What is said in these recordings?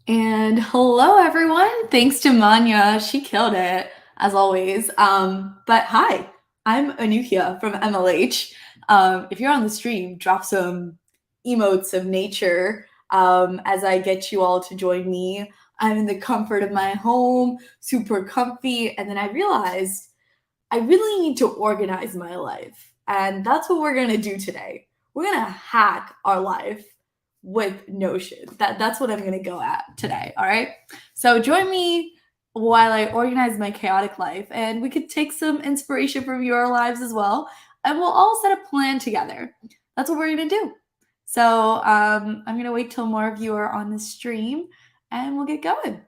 And hello, everyone. Thanks to Manya. She killed it, as always. But hi, I'm Anuhya from MLH. If you're on the stream, drop some emotes of nature as I get you all to join me. I'm in the comfort of my home, super comfy. And then I realized I really need to organize my life. And that's what we're going to do today. We're going to hack our life with Notion. That's what I'm going to go at today, all right? So join me while I organize my chaotic life, and we could take some inspiration from your lives as well, and we'll all set a plan together. That's what we're going to do. So I'm going to wait till more of you are on the stream, and we'll get going. All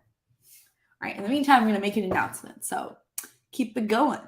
right, in the meantime, I'm going to make an announcement. So keep it going.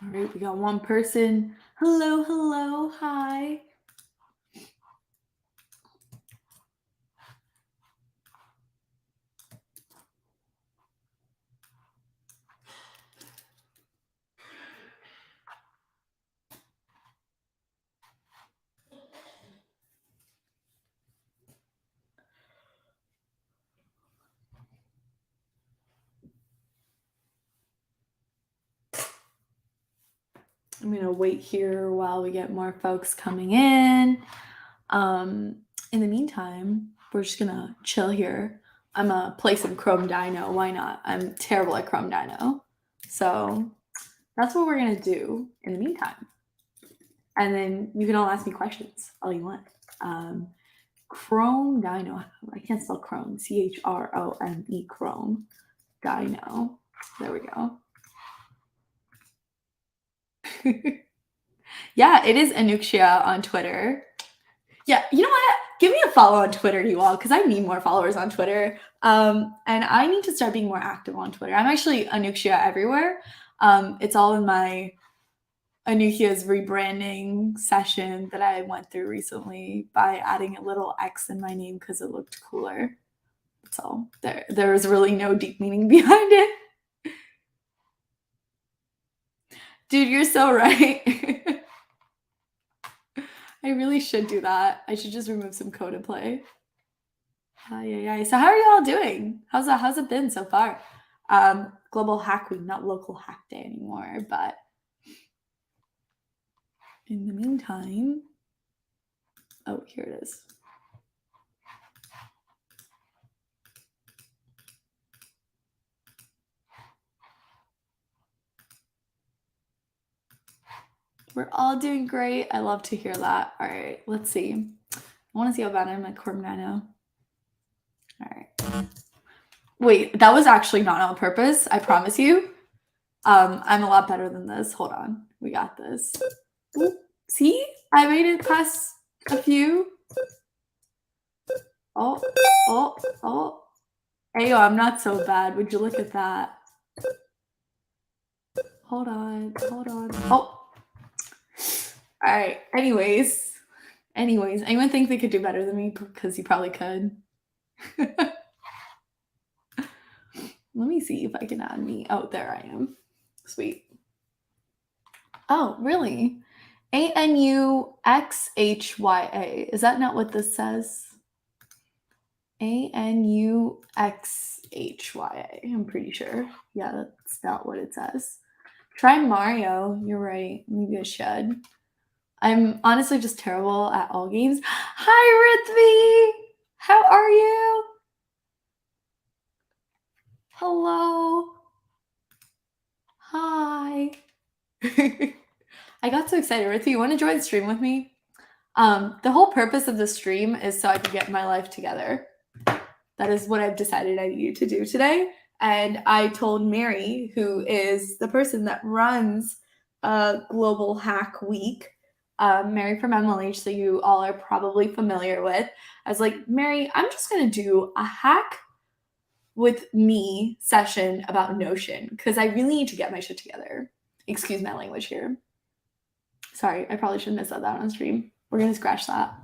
All right, we got one person. Hello, hello, hi. I'm going to wait here while we get more folks coming in. In the meantime, we're just going to chill here. I'm going to play some Chrome Dino. Why not? I'm terrible at Chrome Dino. So that's what we're going to do in the meantime. And then you can all ask me questions all you want. Chrome Dino. I can't spell Chrome. Chrome. Chrome Dino. There we go. Yeah, it is Anuhya on Twitter. Yeah, you know what? Give me a follow on Twitter, you all, because I need more followers on Twitter. And I need to start being more active on Twitter. I'm actually Anuhya everywhere. It's all in my Anuhya's rebranding session that I went through recently by adding a little X in my name because it looked cooler. So there was really no deep meaning behind it. Dude, you're so right. I really should do that. I should just remove some code and play. Yeah. So how are you all doing? How's it been so far? Global Hack Week, not local hack day anymore, but in the meantime, oh, here it is. We're all doing great. I love to hear that. All right, let's see. I want to see how bad I'm at Corp Nano. All right. Wait, that was actually not on purpose. I promise you. I'm a lot better than this. Hold on. We got this. See? I made it past a few. Oh. Ayo, I'm not so bad. Would you look at that? Hold on. Oh. All right. Anyways, anyone think they could do better than me? Because you probably could. Let me see if I can add me. Oh, there I am. Sweet. Oh, really? Anuxhya. Is that not what this says? Anuxhya. I'm pretty sure. Yeah, that's not what it says. Try Mario. You're right. Maybe I should. I'm honestly just terrible at all games. Hi, Rithvi! How are you? Hello. Hi. I got so excited. Rithvi, you want to join the stream with me? The whole purpose of the stream is so I can get my life together. That is what I've decided I need to do today. And I told Mary, who is the person that runs global hack week. Mary from MLH, so you all are probably familiar with. I was like, Mary, I'm just gonna do a hack with me session about Notion because I really need to get my shit together. Excuse my language here. Sorry, I probably shouldn't have said that on stream. We're gonna scratch that.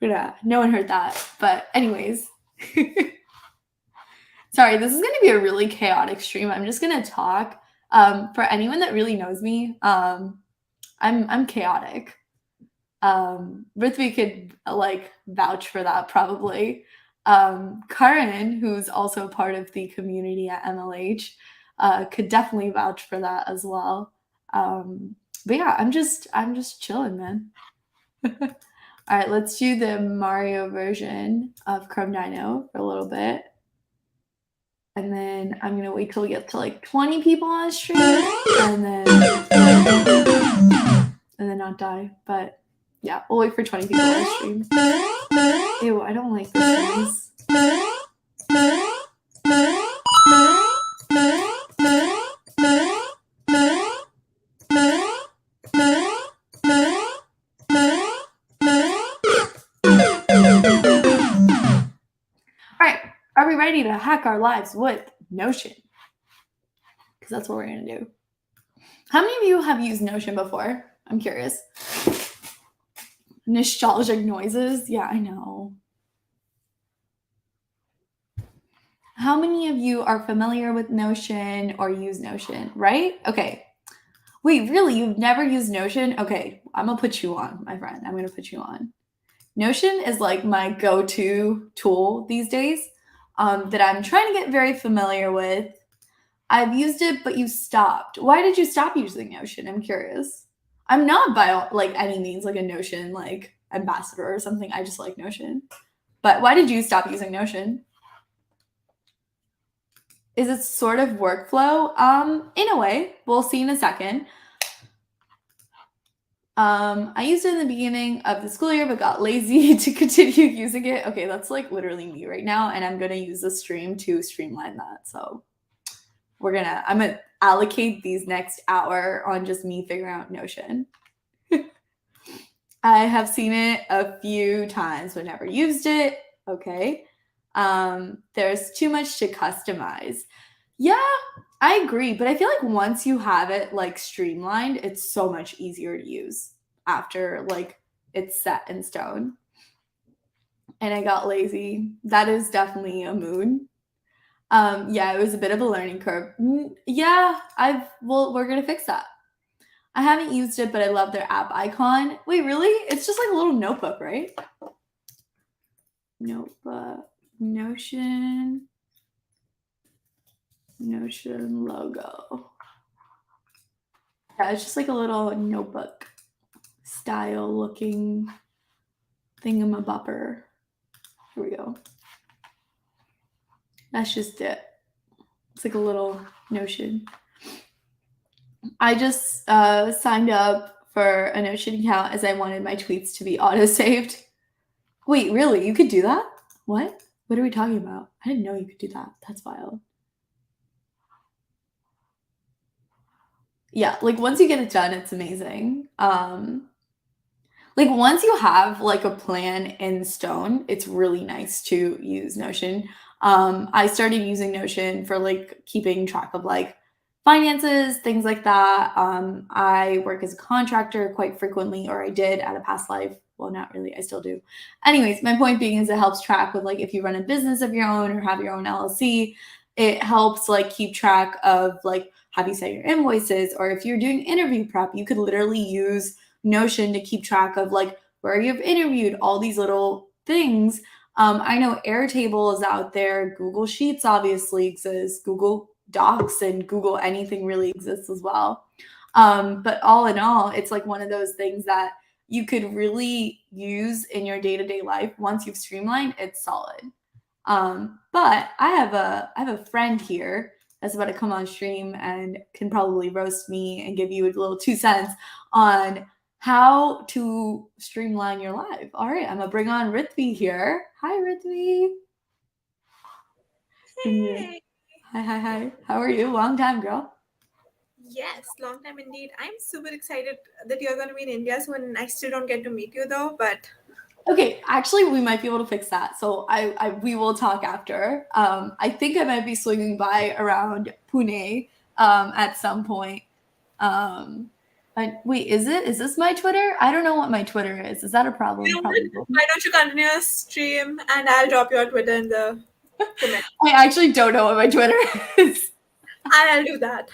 No one heard that. But anyways. Sorry, this is gonna be a really chaotic stream. I'm just gonna talk. For anyone that really knows me, I'm chaotic. Rithvi could like vouch for that probably. Karan, who's also part of the community at MLH, could definitely vouch for that as well. But yeah, I'm just chilling, man. All right, let's do the Mario version of Chrome Dino for a little bit. And then I'm gonna wait till we get to like 20 people on stream and then not die. But yeah, we'll wait for 20 people on stream. Ew, I don't like this noise. Alright, are we ready to hack our lives with Notion? Because that's what we're gonna do. How many of you have used Notion before? I'm curious. Nostalgic noises? Yeah, I know. How many of you are familiar with Notion or use Notion, right? Okay. Wait, really? You've never used Notion? Okay, I'm gonna put you on, my friend. I'm gonna put you on. Notion is like my go-to tool these days that I'm trying to get very familiar with. I've used it, but you stopped. Why did you stop using Notion? I'm curious. I'm not by like any means like a Notion like ambassador or something. I just like Notion. But why did you stop using Notion? Is it sort of workflow? In a way. We'll see in a second. I used it in the beginning of the school year, but got lazy to continue using it. Okay, that's like literally me right now, and I'm gonna use the stream to streamline that. So I'm gonna allocate these next hour on just me figuring out Notion. I have seen it a few times but never used it. Okay. There's too much to customize. Yeah, I agree, but I feel like once you have it like streamlined, it's so much easier to use after like it's set in stone. And I got lazy. That is definitely a mood. Yeah, it was a bit of a learning curve. Yeah, we're gonna fix that. I haven't used it, but I love their app icon. Wait, really? It's just like a little notebook, right? Notebook, Notion logo. Yeah, it's just like a little notebook style looking thingamabopper. Here we go. That's just it. It's like a little Notion. I just signed up for a Notion account as I wanted my tweets to be auto-saved. Wait, really? You could do that? What? What are we talking about? I didn't know you could do that. That's wild. Yeah, like once you get it done, it's amazing. Like once you have like a plan in stone, it's really nice to use Notion. I started using Notion for like keeping track of like finances, things like that. I work as a contractor quite frequently, or I did at a past life. Well, not really, I still do. Anyways, my point being is it helps track with like if you run a business of your own or have your own LLC, it helps like keep track of like have you set your invoices, or if you're doing interview prep, you could literally use Notion to keep track of like where you've interviewed, all these little things. I know Airtable is out there. Google Sheets obviously exists. Google Docs and Google anything really exists as well. But all in all, it's like one of those things that you could really use in your day-to-day life. Once you've streamlined, it's solid. But I have a friend here that's about to come on stream and can probably roast me and give you a little 2 cents on how to streamline your life. All right, I'm gonna bring on Rithvi here. Hi, Rithvi. Hey. Hi. How are you? Long time, girl. Yes, long time indeed. I'm super excited that you're going to be in India soon. I still don't get to meet you though, but Okay, actually, we might be able to fix that. So we will talk after. I think I might be swinging by around Pune at some point. Um, wait, is this my Twitter? I don't know what my Twitter is. Is that a you problem? know what? Probably. Why don't you continue your stream and I'll drop your Twitter in the comment. I actually don't know what my Twitter is. I'll do that.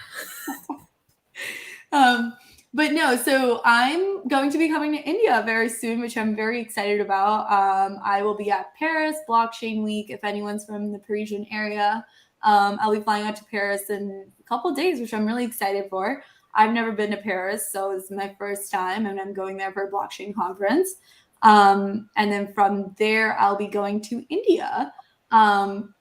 um, but no, so I'm going to be coming to India very soon, which I'm very excited about. I will be at Paris Blockchain Week. If anyone's from the Parisian area, I'll be flying out to Paris in a couple of days, which I'm really excited for. I've never been to Paris, so it's my first time, and I'm going there for a blockchain conference. And then from there, I'll be going to India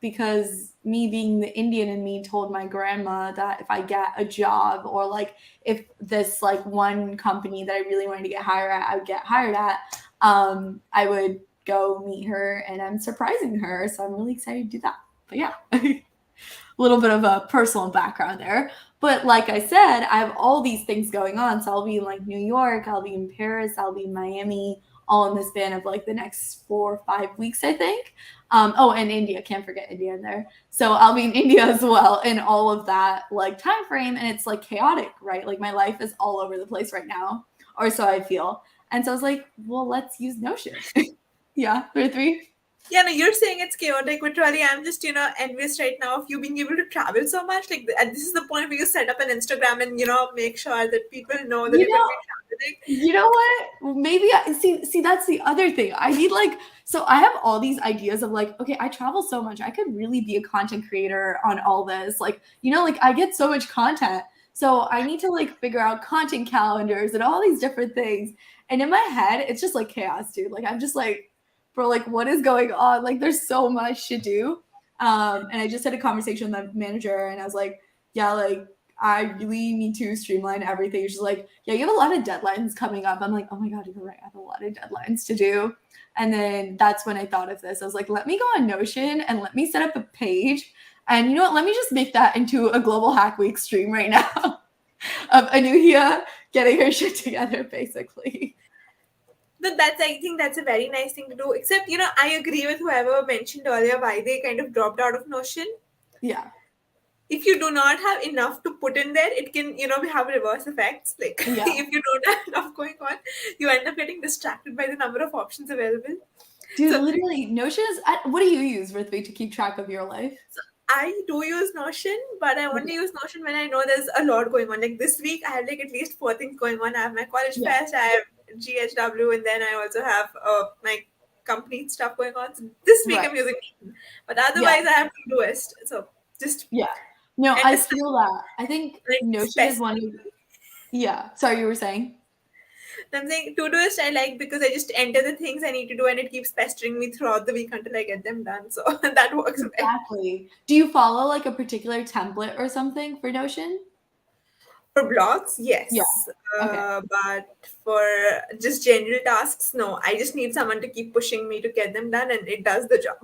because me being the Indian in me told my grandma that if I get a job or like if this like one company that I really wanted to get hired at, I would get hired at, I would go meet her and I'm surprising her. So I'm really excited to do that. But yeah, a little bit of a personal background there. But like I said, I have all these things going on. So I'll be in like New York, I'll be in Paris, I'll be in Miami, all in the span of like the next 4 or 5 weeks, I think. Oh, and India, can't forget India in there. So I'll be in India as well in all of that like time frame, and it's like chaotic, right? Like my life is all over the place right now, or so I feel. And so I was like, well, let's use Notion. Yeah, 3 3. Yeah, no, you're saying it's chaotic, but really, I'm just, envious right now of you being able to travel so much. Like, and this is the point where you set up an Instagram and, make sure that people know that You you're going to know, be traveling. You know what? Maybe I see that's the other thing. I need like so I have all these ideas of like, okay, I travel so much. I could really be a content creator on all this. Like, like I get so much content. So I need to like figure out content calendars and all these different things. And in my head, it's just like chaos, dude. Like I'm just like, bro, like what is going on? Like there's so much to do. And I just had a conversation with the manager and I was like, yeah, like I really need to streamline everything. She's like, yeah, you have a lot of deadlines coming up. I'm like, oh my God, you're right. I have a lot of deadlines to do. And then that's when I thought of this. I was like, let me go on Notion and let me set up a page. And you know what? Let me just make that into a Global Hack Week stream right now of Anuhya getting her shit together, basically. But I think that's a very nice thing to do. Except, I agree with whoever mentioned earlier why they kind of dropped out of Notion. Yeah. If you do not have enough to put in there, it can, have reverse effects. Like, Yeah. if you don't have enough going on, you end up getting distracted by the number of options available. Dude, So, literally, Notion is. What do you use, Rithvi, to keep track of your life? I do use Notion, but I only use Notion when I know there's a lot going on. Like this week, I had like at least four things going on. I have my college Yeah. fest, I have GHW, and then I also have my complete stuff going on. So this week Right. I'm using Notion, but Yeah. otherwise I have Todoist. So just Yeah. No, I understand, feel that. I think like Notion is one of. specifically. Yeah. Sorry, you were saying? I'm saying Todoist I like because I just enter the things I need to do and it keeps pestering me throughout the week until I get them done. So that works well. Exactly. Do you follow like a particular template or something for Notion? For blogs, Yeah. yes. Okay. But for just general tasks, no. I just need someone to keep pushing me to get them done and it does the job.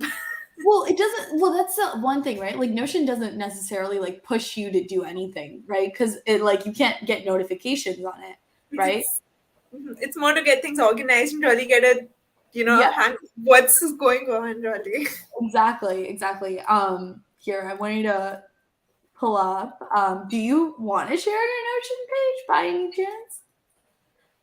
Well, it doesn't. Well, that's the one thing, right? Like Notion doesn't necessarily like push you to do anything, right? Because it like you can't get notifications on it, right? It's more to get things organized and really get a, Yeah. hang of what's going on, really. Exactly. Exactly. Here I want you to pull up. Do you want to share your Notion page by any chance?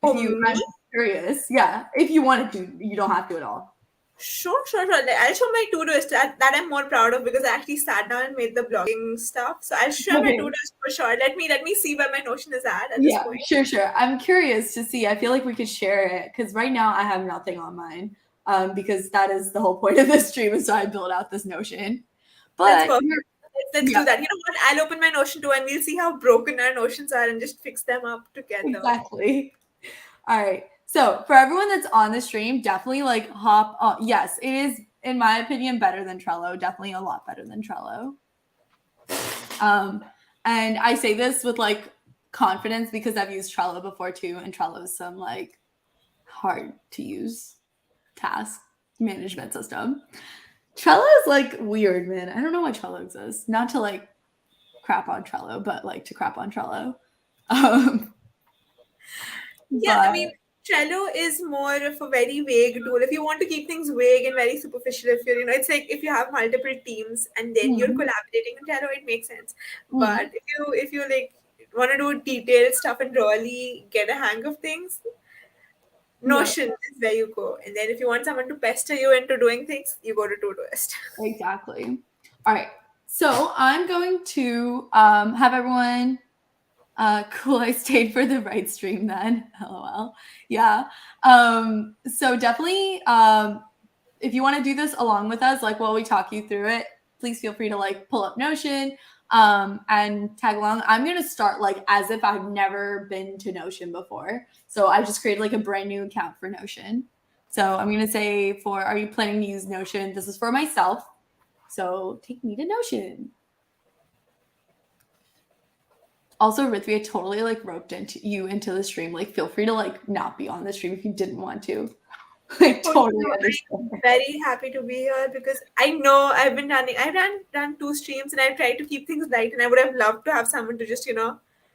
Oh, If you, me? I'm curious. Yeah. If you wanted to, you don't have to at all. Sure. Like, I'll show my Todoist that I'm more proud of because I actually sat down and made the blogging stuff. So I'll share my Okay. Todoist for sure. Let me see where my Notion is at this Yeah, point. sure. I'm curious to see. I feel like we could share it because right now I have nothing on mine. Because that is the whole point of this stream, is so I build out this Notion. That's But perfect. Let's yeah, do that. You know what? I'll open my Notion too, and we'll see how broken our Notions are, and just fix them up together. exactly. All right. So for everyone that's on the stream, definitely like hop on. Yes, it is, in my opinion, better than Trello. Definitely a lot better than Trello. And I say this with like confidence because I've used Trello before too, and Trello is some like hard to use task management system. Trello is like weird, man. I don't know why Trello exists. Not to like crap on Trello, but like to crap on Trello. Um, Yeah, I but mean, Trello is more of a very vague tool. If you want to keep things vague and very superficial, if you're, it's like if you have multiple teams and then you're mm, collaborating in Trello, it makes sense. mm, But if you like want to do detailed stuff and really get a hang of things, yeah, Notion is where you go. And then if you want someone to pester you into doing things, you go to Todoist. exactly. All right. So I'm going to have everyone. Cool. I stayed for the right stream then. LOL. Yeah. So definitely, if you want to do this along with us, like while we talk you through it, please feel free to like pull up Notion and tag along. I'm gonna start like as if I've never been to Notion before. So I just created like a brand new account for Notion. So I'm gonna say are you planning to use Notion? This is for myself. So take me to Notion. Also, Rithvi, I totally like roped into the stream. Like, feel free to like not be on the stream if you didn't want to. I Oh, totally no, understand. I'm very happy to be here because I know I've run two streams and I've tried to keep things light and I would have loved to have someone to just,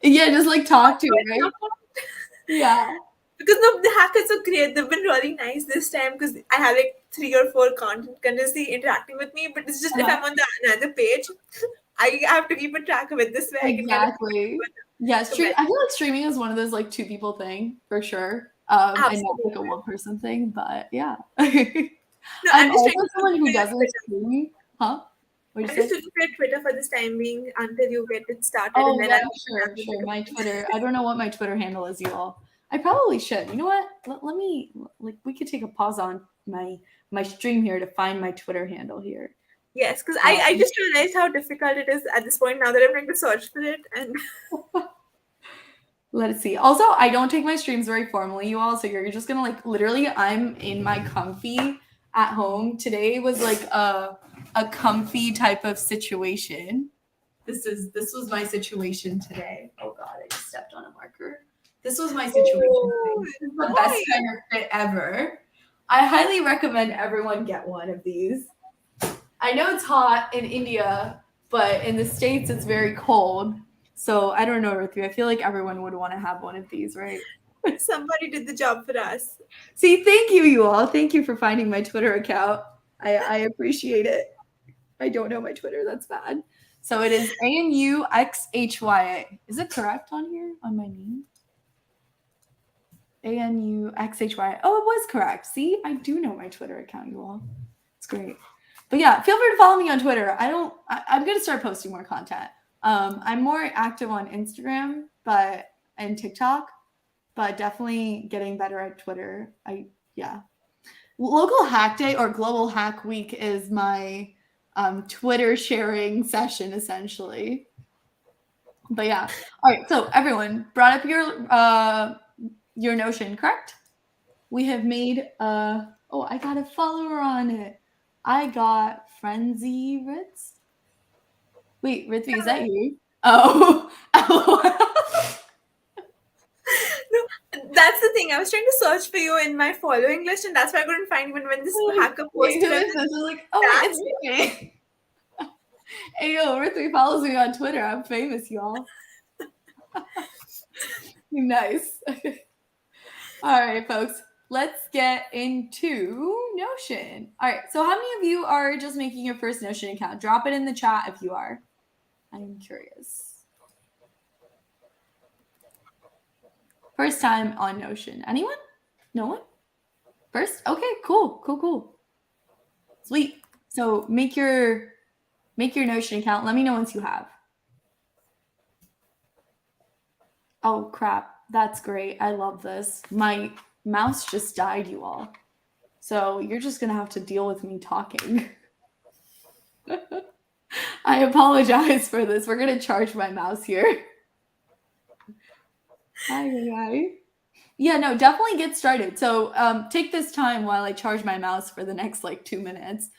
Yeah, just like talk to, right? Yeah. because no, the hackers are great. They've been really nice this time because I have like three or four content continuously interacting with me. But it's just if Uh-huh. I'm on the another page, I have to keep a track of it. This way I can kind of Exactly. Yeah, comment. I feel like streaming is one of those like two people thing for sure. And not like a Absolutely. one person thing, but yeah. No, I'm I'm just also trying to someone who create doesn't Twitter. stream. Huh? What'd I'm you just say? looking at Twitter for this time being until you get it started, and Oh then yeah, I'll sure, have the sure. bigger My ones. Twitter. I don't know what my Twitter handle is, you all. I probably should. You know what? Let me like we could take a pause on my stream here to find my Twitter handle here. Yes, because I just realized how difficult it is at this point now that I'm trying to search for it. And Let us see. Also, I don't take my streams very formally, you all. So you're just gonna like literally. I'm in my comfy at home. Today was like a comfy type of situation. This was my situation today. Oh god, I just stepped on a marker. This was my situation today. oh, This is the best boy. kind of fit ever. I highly recommend everyone get one of these. I know it's hot in India, but in the States it's very cold. So I don't know, Ruthie. I feel like everyone would want to have one of these, right? Somebody did the job for us. See, thank you all. Thank you for finding my Twitter account. I appreciate it. I don't know my Twitter. That's bad. So it is ANUXHYA. Is it correct on here on my name? ANUXHYA. Oh, it was correct. See, I do know my Twitter account, you all. It's great. But yeah, feel free to follow me on Twitter. I'm gonna start posting more content. I'm more active on Instagram, and TikTok, but definitely getting better at Twitter. Yeah. Local Hack Day or Global Hack Week is my Twitter sharing session essentially. But yeah, all right. So everyone brought up your Notion, correct? We have made oh, I got a follower on it. I got Frenzy Ritz. Wait, Ritzby, is that you? Oh, No, that's the thing. I was trying to search for you in my following list, and that's why I couldn't find you. When this hacker wait, who posted is it, this? I'm like, oh wait, that's it's me. Hey yo, Ritzby follows me on Twitter. I'm famous, y'all. Nice. All right, folks. Let's get into Notion. All right. So, how many of you are just making your first Notion account? Drop it in the chat if you are. I'm curious. First time on Notion. Anyone? No one? First? Okay, cool. Sweet. So make your Notion account. Let me know once you have. Oh crap. That's great. I love this. My mouse just died, you all. So you're just gonna have to deal with me talking. I apologize for this. We're gonna charge my mouse here. Hi. Yeah, no, definitely get started. So take this time while I charge my mouse for the next like 2 minutes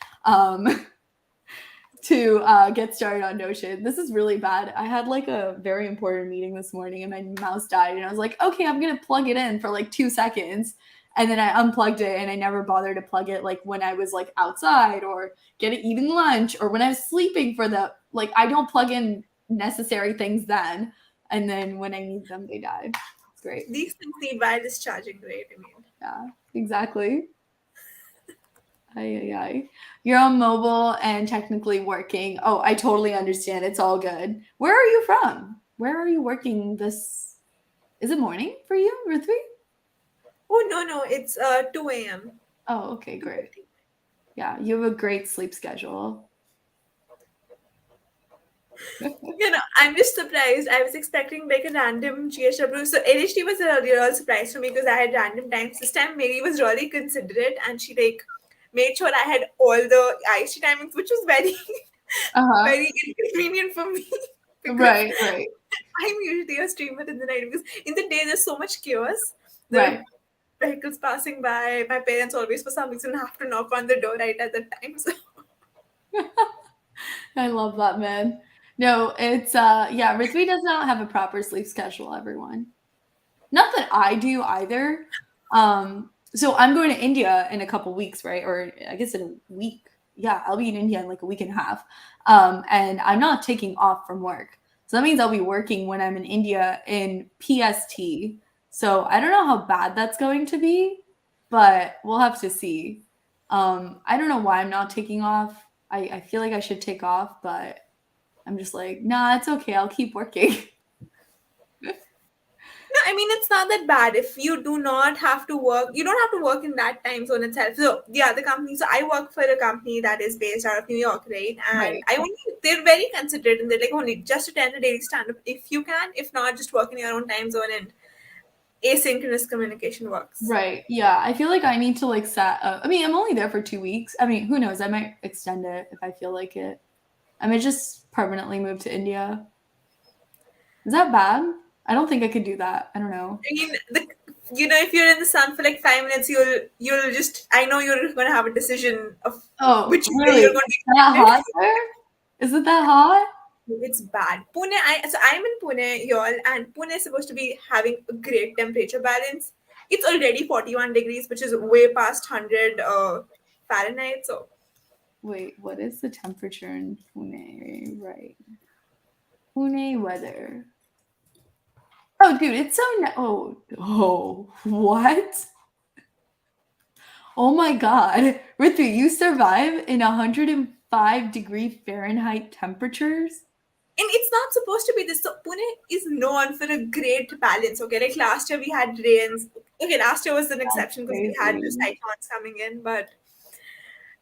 to get started on Notion. This is really bad. I had like a very important meeting this morning and my mouse died, and I was like, okay, I'm gonna plug it in for like 2 seconds. And then I unplugged it and I never bothered to plug it like when I was like outside or eating lunch or when I was sleeping for the like I don't plug in necessary things then. And then when I need them, they die. It's great. These things need wireless charging, right? I mean, Yeah, exactly. Ay, ay, ay. You're on mobile and technically working. Oh, I totally understand. It's all good. Where are you from? Where are you working this? Is it morning for you, Ruthvi? oh no, it's 2 a.m. Oh, okay, great. 2:50. Yeah, you have a great sleep schedule. I'm just surprised. I was expecting like a random GSW. So LHD was a real surprise for me because I had random times. This time Mary was really considerate and she like made sure I had all the IC timings, which was very Uh-huh. very inconvenient for me because Right, right, I'm usually a streamer in the night because in the day there's so much chaos. There are right. vehicles passing by. My parents always for some reason have to knock on the door right at that time. So I love that, man. No, it's yeah, Ritzby does not have a proper sleep schedule, everyone. Not that I do either. So I'm going to India in a couple weeks, right? Or I guess in a week. Yeah, I'll be in India in like a week and a half. And I'm not taking off from work. So that means I'll be working when I'm in India in PST. So I don't know how bad that's going to be, but we'll have to see. I don't know why I'm not taking off. I feel like I should take off, but I'm just like, nah, it's okay. I'll keep working. no, I mean it's not that bad if you do not have to work. You don't have to work in that time zone itself. So the other company. So I work for a company that is based out of New York, right? And Right. I only they're very considerate and they're like only just attend a daily stand up if you can. If not, just work in your own time zone and asynchronous communication works. Right. Yeah. I feel like I need to like set up. I mean, I'm only there for 2 weeks. I mean, who knows? I might extend it if I feel like it. I might just permanently move to India. Is that bad? I don't think I could do that. I don't know. I mean, if you're in the sun for like 5 minutes, you'll just. I know you're going to have a decision of Oh, which way really? you're Is going to it that be hot extended. there? Is it that hot? It's bad. I'm in Pune, y'all, and Pune is supposed to be having a great temperature balance. It's already 41 degrees, which is way past 100 Fahrenheit. So Wait, what is the temperature in Pune? Right. Pune weather. Oh, dude, it's so. Oh, what? Oh my God. Ritu, you survive in 105-degree Fahrenheit temperatures? and it's not supposed to be this. So Pune is known for a great balance. Okay, like last year we had rains. Okay, last year was an That's exception because we had the crazy. cyclones coming in, but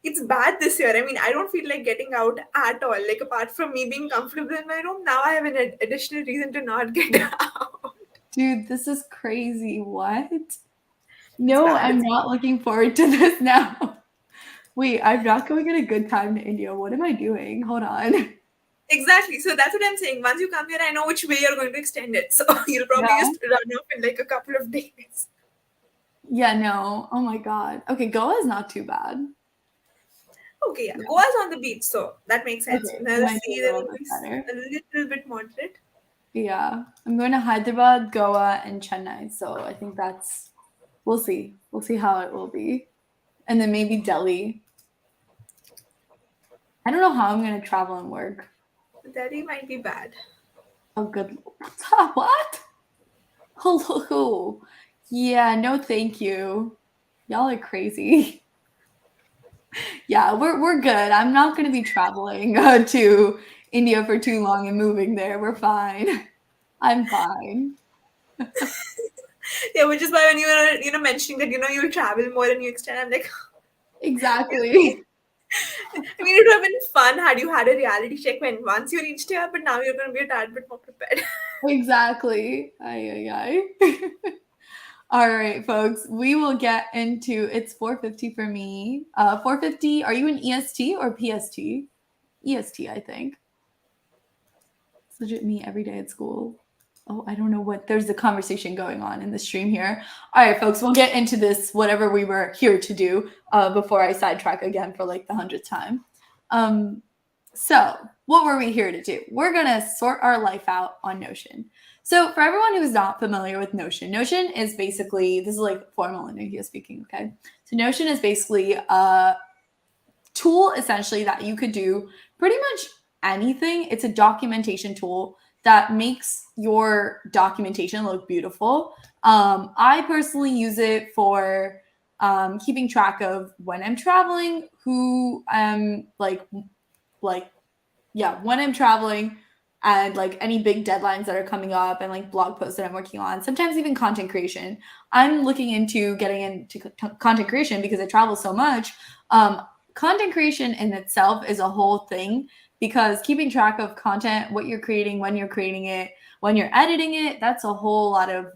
it's bad this year. I mean, I don't feel like getting out at all. Like apart from me being comfortable in my room, now I have an additional reason to not get out. Dude, this is crazy. What? It's No, bad. I'm It's not looking forward to this now. Wait, I'm not going at a good time to India. What am I doing? Hold on. exactly. So that's what I'm saying. Once you come here, I know which way you're going to extend it. So you'll probably Yeah. just run off in like a couple of days. Yeah, no. Oh my God. Okay, Goa is not too bad. Okay, yeah. Yeah. Goa's on the beach, so that makes sense. Okay, Now it the might be sea a there little will bit be better. a little bit moderate. Yeah. I'm going to Hyderabad, Goa, and Chennai. So I think we'll see. We'll see how it will be. And then maybe Delhi. I don't know how I'm going to travel and work. Delhi might be bad. Oh, good. What? Hello. Yeah, no, thank you. Y'all are crazy. Yeah, we're good. I'm not going to be traveling to India for too long and moving there. We're fine. I'm fine. Yeah, which is why when you were mentioning that you'll travel more and you extend, I'm like, Exactly. I mean, it would have been fun had you had a reality check when once you reached here, but now you're going to be a tad bit more prepared. Exactly. Ay, ay, ay. All right, folks. We will get into it's 4:50 for me. 4:50. Are you in EST or PST? EST, I think. It's legit me every day at school. Oh, I don't know what there's a conversation going on in the stream here. All right, folks, we'll get into this, whatever we were here to do, before I sidetrack again for like the 100th time. So, what were we here to do? We're going to sort our life out on Notion. So, for everyone who's not familiar with Notion, Notion is basically, this is like formal Anuhya speaking, okay? So, Notion is basically a tool essentially that you could do pretty much anything. It's a documentation tool that makes your documentation look beautiful. I personally use it for keeping track of when I'm traveling, who I'm when I'm traveling, and like any big deadlines that are coming up, and like blog posts that I'm working on, sometimes even content creation. I'm looking into getting into content creation because I travel so much. Content creation in itself is a whole thing, because keeping track of content, what you're creating, when you're creating it, when you're editing it, that's a whole lot of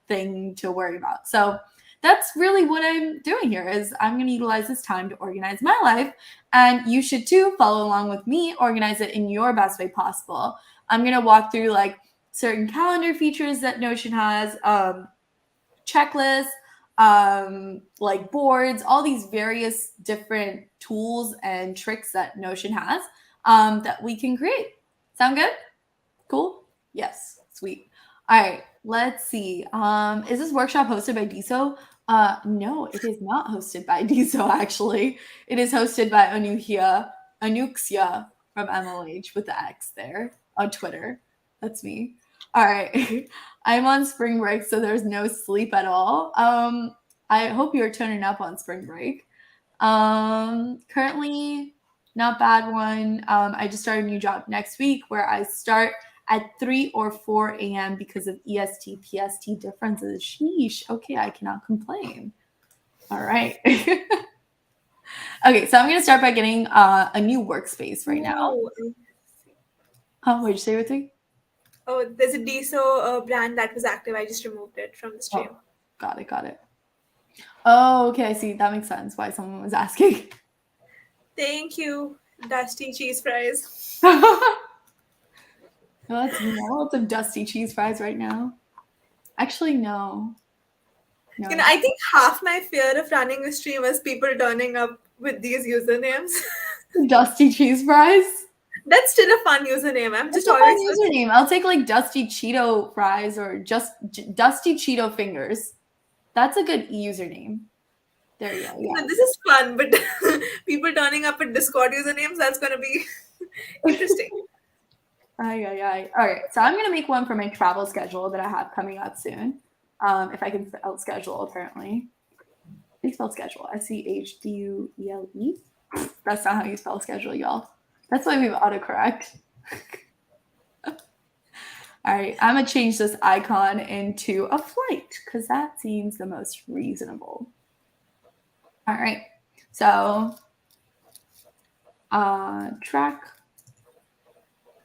thing to worry about. So that's really what I'm doing here, is I'm going to utilize this time to organize my life, and you should too follow along with me, organize it in your best way possible. I'm going to walk through like certain calendar features that Notion has, checklists, like boards, all these various different tools and tricks that Notion has, that we can create. Sound good? Cool? Yes. Sweet. All right. Let's see. Is this workshop hosted by DSO? No, it is not hosted by DSO, actually. It is hosted by Anuxia from MLH with the X there on Twitter. That's me. All right. I'm on spring break, so there's no sleep at all. I hope you're turning up on spring break. Currently, not bad one. I just started a new job next week where I start at 3 or 4 a.m. because of EST, PST differences. Sheesh. Okay, I cannot complain. All right. Okay, so I'm going to start by getting a new workspace right now. Oh, What did you say, Ruthie? oh, there's a DSO brand that was active. I just removed it from the stream. Oh, got it. Oh, okay, I see. That makes sense why someone was asking. Thank you, Dusty Cheese Fries. Let's lots of dusty cheese fries right now. Actually, no. You know, I think half my fear of running a stream is people turning up with these usernames. Dusty cheese fries? That's still a fun username. I'm That's just a fun always username. I'll take like Dusty Cheeto fries or just Dusty Cheeto fingers. That's a good username. There you go. Yeah. No, this is fun, but people turning up with Discord usernames, that's going to be interesting. All right. So I'm going to make one for my travel schedule that I have coming up soon. If I can spell schedule, apparently. They spell schedule. SCHDUELE. That's not how you spell schedule, y'all. That's why we have autocorrect. All right, I'm gonna change this icon into a flight because that seems the most reasonable. All right, so track,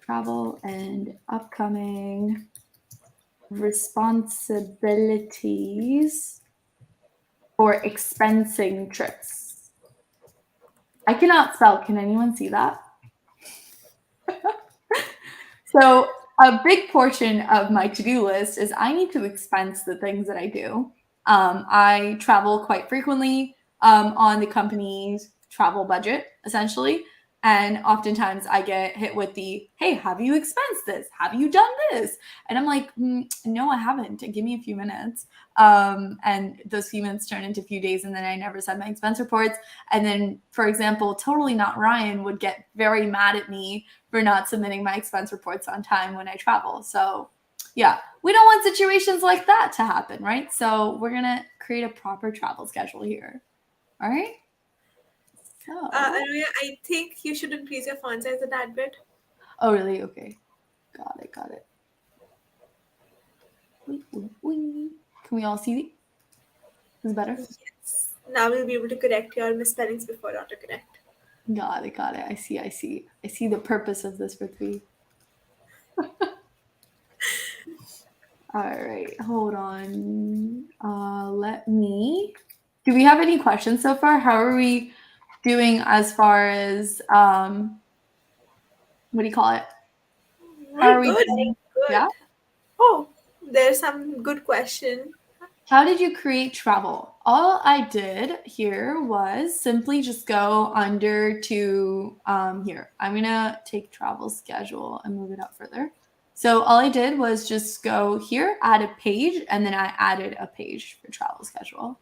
travel, and upcoming responsibilities for expensing trips. I cannot spell. Can anyone see that? So a big portion of my to-do list is I need to expense the things that I do. I travel quite frequently on the company's travel budget, essentially. And oftentimes I get hit with the, hey, have you expensed this? Have you done this? And I'm like, no, I haven't. Give me a few minutes. And those few minutes turn into a few days, and then I never send my expense reports. And then, for example, Totally Not Ryan would get very mad at me for not submitting my expense reports on time when I travel. So yeah, we don't want situations like that to happen, right? So we're going to create a proper travel schedule here. All right. So. Anuhya, I think you should increase your font size a tad bit. Oh, really? Okay. Got it. Can we all see? Is it better? Yes. Now we'll be able to correct your misspellings before autocorrect. Got it. I see the purpose of this, Prithvi. All right, hold on. Do we have any questions so far? How are we doing as far as what do you call it? How are we doing? Good. Yeah. Oh, there's some good question. How did you create travel? All I did here was simply just go under to here. I'm gonna take travel schedule and move it up further. So all I did was just go here, add a page, and then I added a page for travel schedule.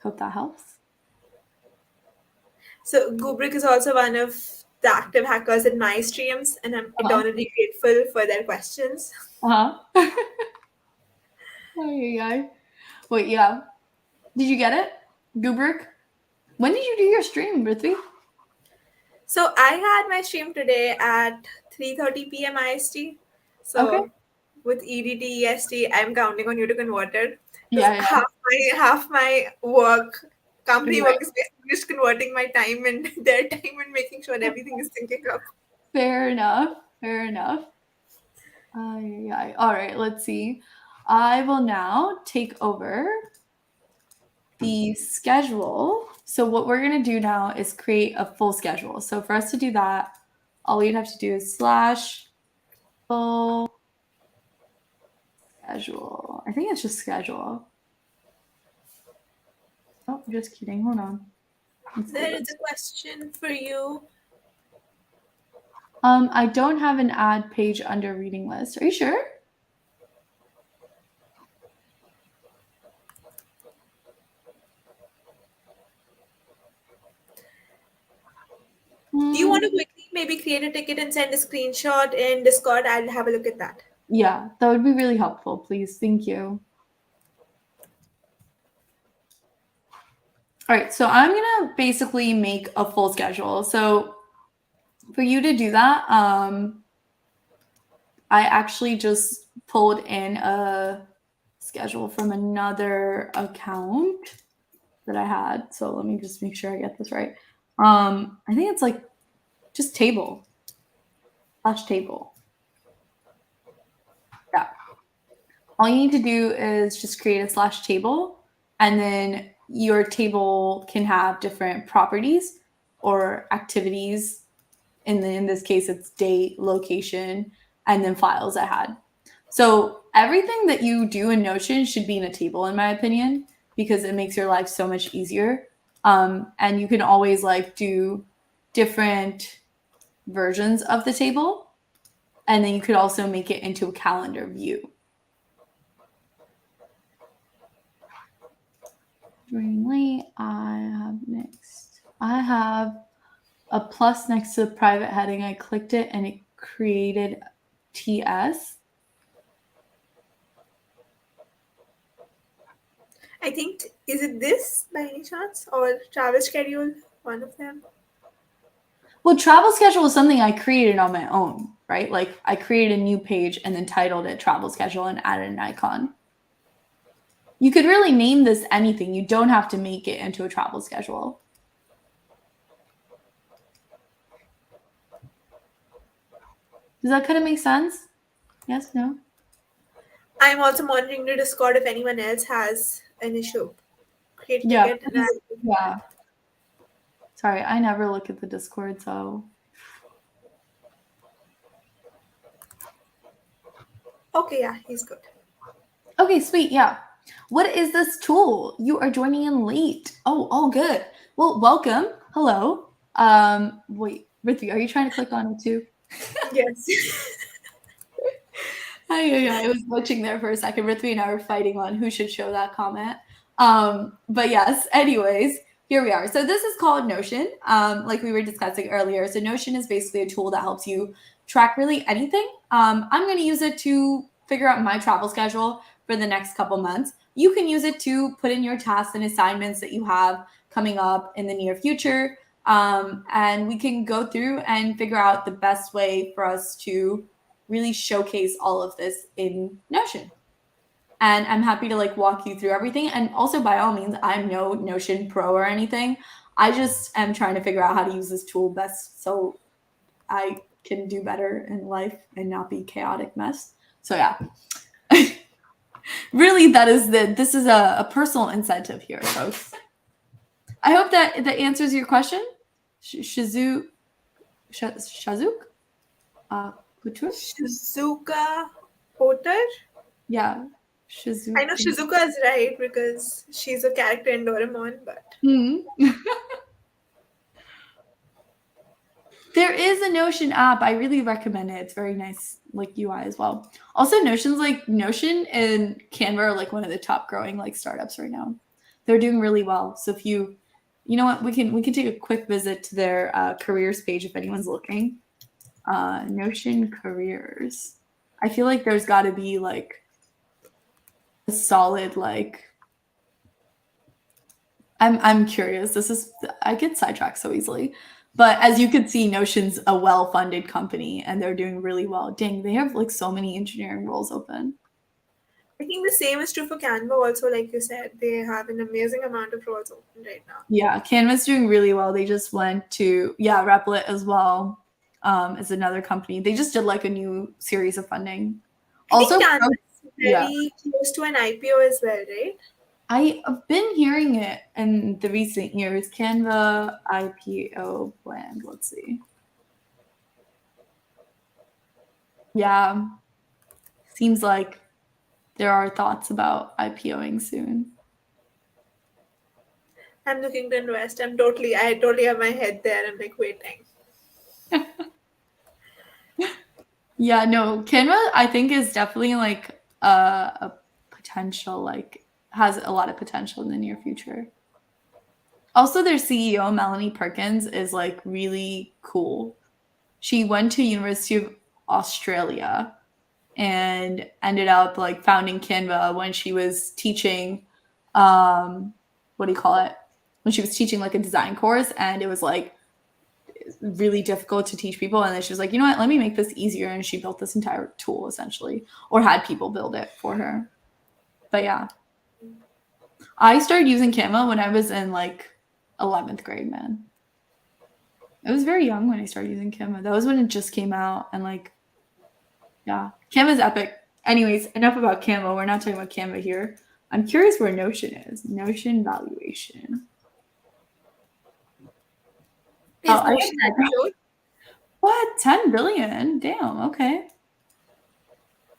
Hope that helps. So Kubrick is also one of the active hackers in my streams, and I'm Uh-huh. eternally grateful for their questions. Uh-huh. Oh, yeah. Wait, yeah. Did you get it? Gubrick? When did you do your stream, Prithvi? So I had my stream today at 3:30 p.m. IST. Okay. So with EDT, EST, I'm counting on you to convert it because Yeah, half my work, company yeah. work is basically just converting my time and their time and making sure everything is syncing up. Fair enough. Fair enough. Yeah. All right, let's see. I will now take over the schedule. So what we're going to do now is create a full schedule. So for us to do that, all we'd have to do is slash full schedule. I think it's just schedule. Oh, just kidding. Hold on. Let's do There is this. a question for you. I don't have an add page under reading list. Are you sure? Do you want to quickly maybe create a ticket and send a screenshot in Discord? I'll have a look at that. Yeah, that would be really helpful, please. Thank you. All right, so I'm gonna basically make a full schedule. So for you to do that, I actually just pulled in a schedule from another account that I had. So let me just make sure I get this right. I think it's like just table slash table. Yeah. All you need to do is just create a slash table, and then your table can have different properties or activities. In this case, it's date, location, and then files I had. So everything that you do in Notion should be in a table, in my opinion, because it makes your life so much easier. And you can always like do different versions of the table, and then you could also make it into a calendar view. Joining late, I have a plus next to the private heading. I clicked it and it created TS. I think, is it this by any chance or travel schedule? One of them. Well, travel schedule is something I created on my own, right? Like I created a new page and then titled it travel schedule and added an icon. You could really name this anything. You don't have to make it into a travel schedule. Does that kind of make sense? Yes, no? I'm also monitoring the Discord if anyone else has an issue. Create a Yeah, ticket and please. Yeah. Sorry, I never look at the Discord, so. Okay, yeah, he's good. Okay, sweet. Yeah. What is this tool? You are joining in late. Oh, all good. Well, welcome. Hello. Wait, Rithi, are you trying to click on it too? Yes. Yeah, I was watching there for a second. Rithi and I were fighting on who should show that comment. But yes, anyways, here we are. So this is called Notion, like we were discussing earlier. So Notion is basically a tool that helps you track really anything. I'm going to use it to figure out my travel schedule for the next couple months. You can use it to put in your tasks and assignments that you have coming up in the near future. And we can go through and figure out the best way for us to really showcase all of this in Notion. And I'm happy to like walk you through everything. And also, by all means, I'm no Notion pro or anything. I just am trying to figure out how to use this tool best so I can do better in life and not be chaotic mess. So yeah. Really, this is a personal incentive here, folks. I hope that answers your question. Shazuk? Couture? Shizuka Potter? Yeah. Shizuka. I know Shizuka is right because she's a character in Doraemon, but There is a Notion app. I really recommend it. It's very nice, like UI as well. Also, Notion and Canva are like one of the top growing like startups right now. They're doing really well. So if you You know what? We can take a quick visit to their careers page if anyone's looking. Notion careers. I feel like there's got to be like a solid like. I'm curious. I get sidetracked so easily. But as you can see, Notion's a well-funded company and they're doing really well. Dang, they have like so many engineering roles open. I think the same is true for Canva also, like you said. They have an amazing amount of roles open right now. Yeah, Canva's doing really well. They just went to Replit as well. Is another company. They just did like a new series of funding. I think Also, Canva is yeah, very close to an IPO as well, right? I've been hearing it in the recent years. Canva IPO planned. Let's see. Yeah, seems like there are thoughts about IPOing soon. I'm looking to invest. I totally have my head there. I'm like waiting. Yeah, no, Canva I think is definitely like a potential like has a lot of potential in the near future. Also, their CEO Melanie Perkins is like really cool. She went to University of Australia and ended up like founding Canva when she was teaching what do you call it? When she was teaching like a design course and it was like really difficult to teach people and then she was like, "You know what? Let me make this easier." And she built this entire tool essentially or had people build it for her. But yeah, I started using Canva when I was in like 11th grade, man. I was very young when I started using Canva. That was when it just came out and like yeah, Canva's epic. Anyways, enough about Canva. We're not talking about Canva here. I'm curious where Notion is. Notion valuation. Oh, Is I Notion should. IPO? What? 10 billion? Damn. Okay.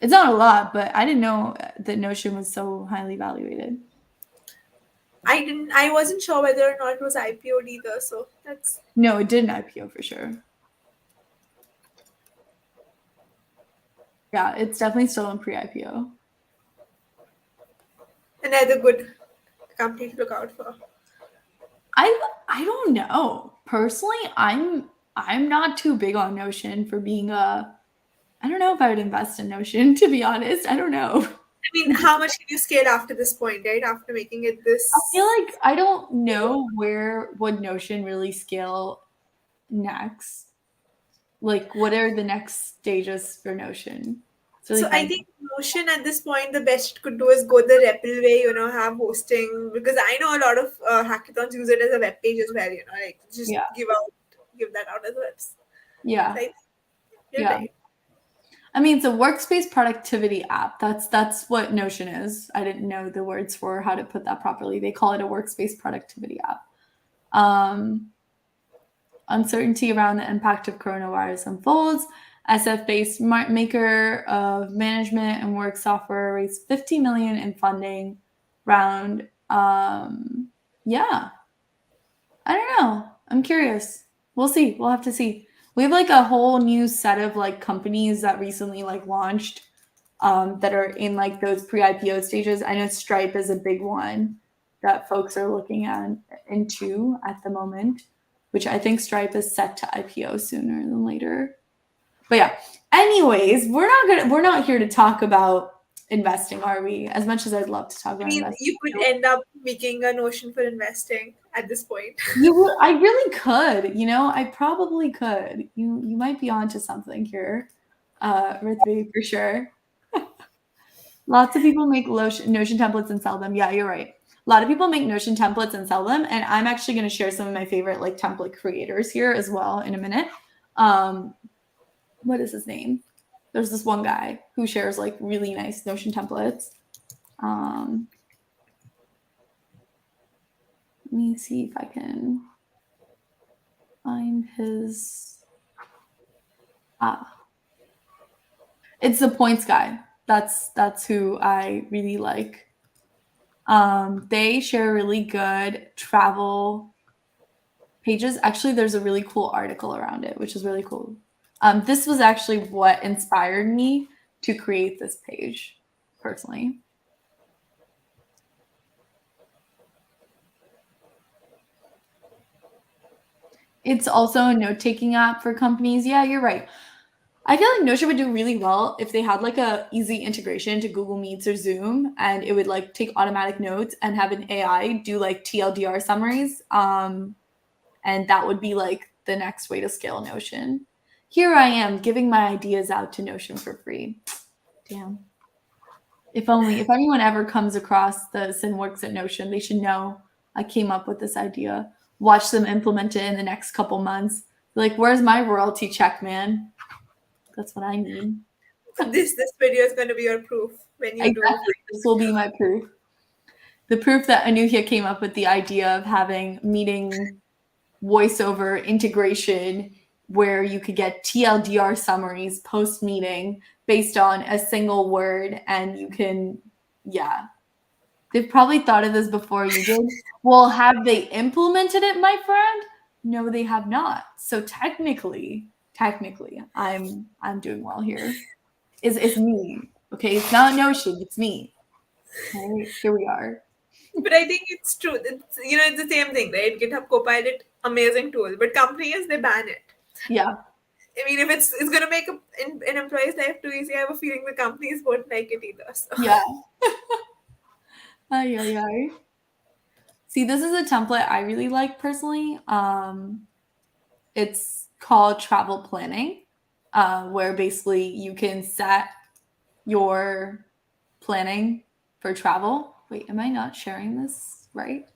It's not a lot, but I didn't know that Notion was so highly valuated. I wasn't sure whether or not it was IPO'd either, so that's No, it did an IPO for sure. Yeah, it's definitely still in pre-IPO. another good company to look out for. I don't know. Personally, I'm not too big on Notion for being a I don't know if I would invest in Notion to be honest. I don't know. I mean, how much can you scale after this point, right? After making it I feel this. like I don't know where would Notion really scale next. Like what are the next stages for Notion? It's really So I fun. think Notion at this point, the best it could do is go the REPL way, have hosting. Because I know a lot of hackathons use it as a web page as well, like just Yeah. give that out as webs. So Yeah. I think you're Yeah. right. I mean, it's a workspace productivity app. That's what Notion is. I didn't know the words for how to put that properly. They call it a workspace productivity app. Uncertainty around the impact of coronavirus unfolds. SF-based maker of management and work software raised 50 million in funding round. Yeah, I don't know. I'm curious. We'll see. We'll have to see. We have like a whole new set of like companies that recently like launched that are in like those pre-IPO stages. I know Stripe is a big one that folks are looking at into at the moment, which I think Stripe is set to IPO sooner than later. But yeah. Anyways, we're not here to talk about investing, are we? As much as I'd love to talk I about mean, investing. you could end up making a Notion for investing at this point. I really could, I probably could. You might be onto something here, Rithvi, for sure. Lots of people make Notion templates and sell them. Yeah, you're right. A lot of people make Notion templates and sell them, and I'm actually going to share some of my favorite like template creators here as well in a minute. What is his name? There's this one guy who shares like really nice Notion templates. Let me see if I can find his. It's the points guy. That's who I really like. They share really good travel pages. Actually, there's a really cool article around it, which is really cool. This was actually what inspired me to create this page personally. It's also a note-taking app for companies. Yeah, you're right. I feel like Notion would do really well if they had like a easy integration to Google Meets or Zoom, and it would like take automatic notes and have an AI do like TLDR summaries. And that would be like the next way to scale Notion. Here I am giving my ideas out to Notion for free. Damn. If only, if anyone ever comes across this and works at Notion, they should know I came up with this idea. Watch them implement it in the next couple months. Like, where's my royalty check, man? That's what I need. This video is going to be your proof when you do. Exactly. This will be my proof. The proof that Anuhya came up with the idea of having meeting voiceover integration where you could get TLDR summaries post meeting based on a single word, and you can, yeah. They've probably thought of this before you did. Well, have they implemented it, my friend? No, they have not. So technically, I'm doing well here. It's me. Okay, it's not Notion, it's me. Right, here we are. But I think it's true. It's, it's the same thing, right? GitHub Copilot, amazing tool, but companies they ban it. Yeah. I mean, if it's gonna make an employee's life too easy, I have a feeling the companies won't like it either. So. Yeah. Ay, ay, ay. See, this is a template I really like personally. It's called travel planning, where basically you can set your planning for travel. Wait, am I not sharing this right?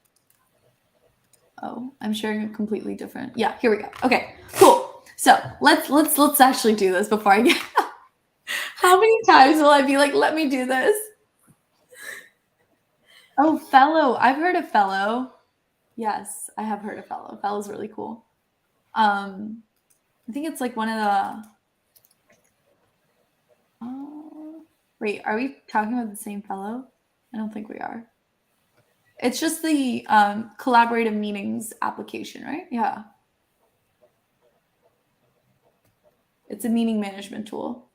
Oh, I'm sharing it completely different. Yeah, here we go. Okay, cool. So let's actually do this before I get. How many times will I be like, let me do this? Oh, Fellow. I've heard of Fellow. Yes, I have heard of Fellow. Fellow's really cool. I think it's like one of the. Wait, are we talking about the same Fellow? I don't think we are. It's just the collaborative meetings application, right? Yeah. It's a meeting management tool.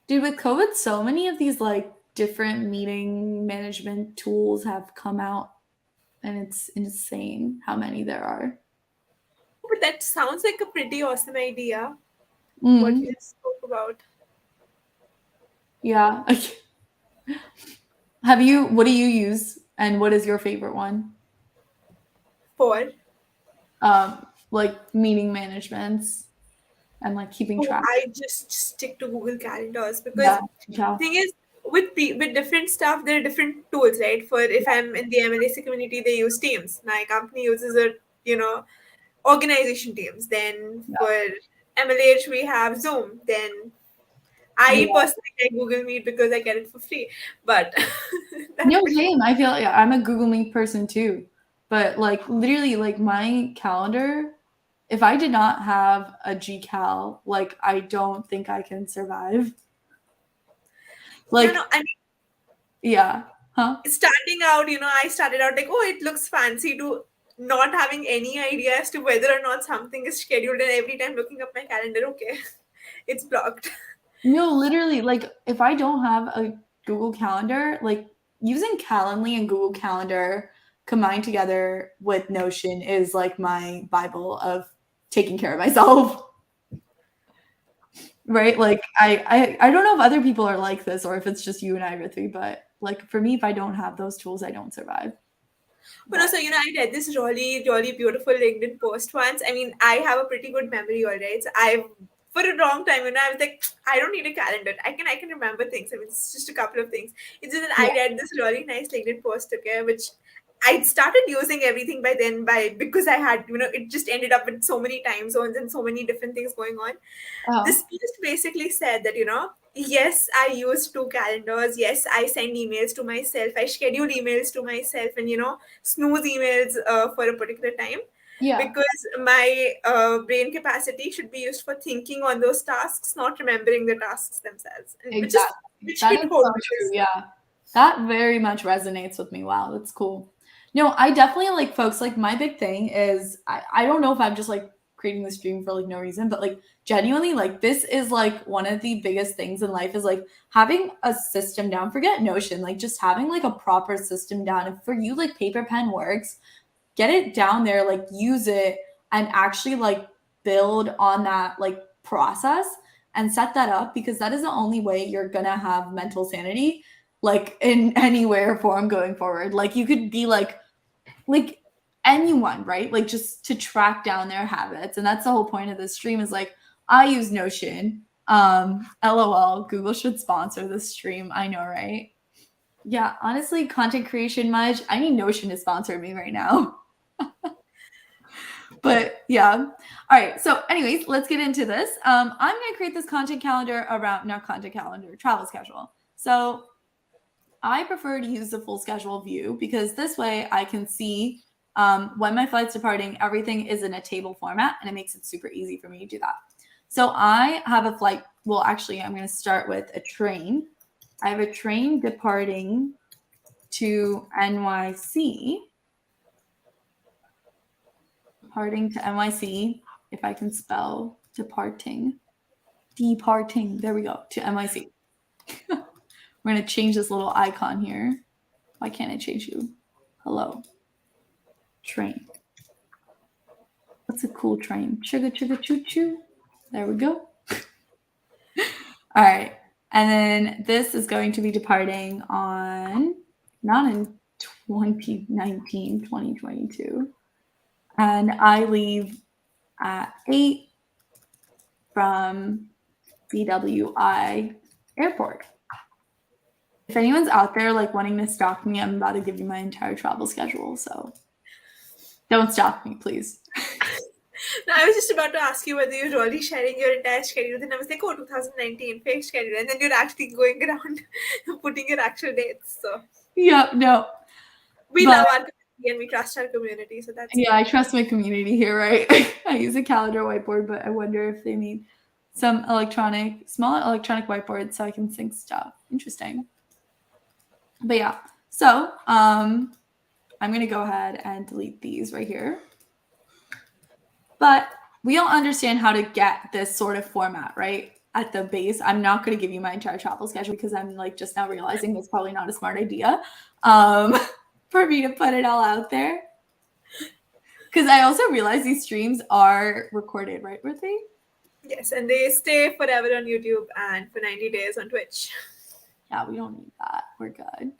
Dude, with COVID, so many of these like different meeting management tools have come out, and it's insane how many there are. But that sounds like a pretty awesome idea. What we just spoke about. Yeah. What do you use, and what is your favorite one? For Like meeting managements and like keeping track. I just stick to Google Calendars because Yeah. the thing is with different stuff there are different tools, right? For if I'm in the MLAC community, they use Teams. My company uses a organization Teams. Then Yeah. for MLH we have Zoom. Then I Yeah. personally like Google Meet because I get it for free. But that's No, same. I feel yeah, I'm a Google Meet person too. But like literally like my calendar, if I did not have a GCal, like I don't think I can survive. Like I mean, yeah. Huh? starting out, I started out like, oh, it looks fancy, to not having any idea as to whether or not something is scheduled, and every time looking up my calendar, okay, it's blocked. No, literally, like if I don't have a Google Calendar, like using Calendly and Google Calendar combined together with Notion is like my Bible of taking care of myself. Right? Like I don't know if other people are like this or if it's just you and I, Rithi, but like for me, if I don't have those tools, I don't survive. But also, I read this really, really beautiful LinkedIn post once. I mean, I have a pretty good memory, all right. So for a long time, I was like, I don't need a calendar. I can remember things. I mean, it's just a couple of things. It's just that Yeah. I read this really nice LinkedIn post, okay, which I started using everything by then because I had, it just ended up with so many time zones and so many different things going on. This post basically said that, yes, I use two calendars. Yes, I send emails to myself. I schedule emails to myself and, snooze emails for a particular time Yeah. because my brain capacity should be used for thinking on those tasks, not remembering the tasks themselves. And Exactly. which That hit is home so true. because Yeah. That very much resonates with me. Wow, that's cool. No, I definitely like folks like my big thing is I don't know if I'm just like creating this dream for like no reason, but like genuinely like this is like one of the biggest things in life is like having a system down. Forget Notion, like just having like a proper system down. If for you like paper pen works, get it down there, like use it and actually like build on that like process and set that up, because that is the only way you're gonna have mental sanity like in any way or form going forward. Like you could be like anyone, right? Like just to track down their habits. And that's the whole point of this stream is like I use Notion. LOL, Google should sponsor this stream. I know, right? Yeah, honestly, content creation much. I need Notion to sponsor me right now. But yeah. All right. So, anyways, let's get into this. I'm going to create this content calendar around, not content calendar, travel schedule. So, I prefer to use the full schedule view because this way I can see when my flight's departing, everything is in a table format and it makes it super easy for me to do that. So, I have a flight. Well, actually, I'm going to start with a train. I have a train departing to NYC. Departing to NYC, if I can spell departing. There we go, to NYC. We're going to change this little icon here. Why can't I change you? Hello. Train. What's a cool train? Chugga chugga choo choo. There we go. All right. And then this is going to be departing on, not in 2019, 2022. And I leave at 8 from BWI Airport. If anyone's out there like wanting to stalk me, I'm about to give you my entire travel schedule. So don't stalk me, please. No, I was just about to ask you whether you're really sharing your entire schedule. Then I was like, oh, 2019, fake schedule. And then you're actually going around putting your actual dates. So Yeah, no. we love our community and we trust our community. So that's I trust my community here, right? I use a calendar whiteboard, but I wonder if they need some small electronic whiteboards so I can sync stuff. Interesting. But yeah, so I'm going to go ahead and delete these right here. But we all understand how to get this sort of format, right? At the base, I'm not going to give you my entire travel schedule because I'm like just now realizing it's probably not a smart idea for me to put it all out there. Because I also realize these streams are recorded, right, Ruthie? Yes, and they stay forever on YouTube and for 90 days on Twitch. Yeah, we don't need that. We're good.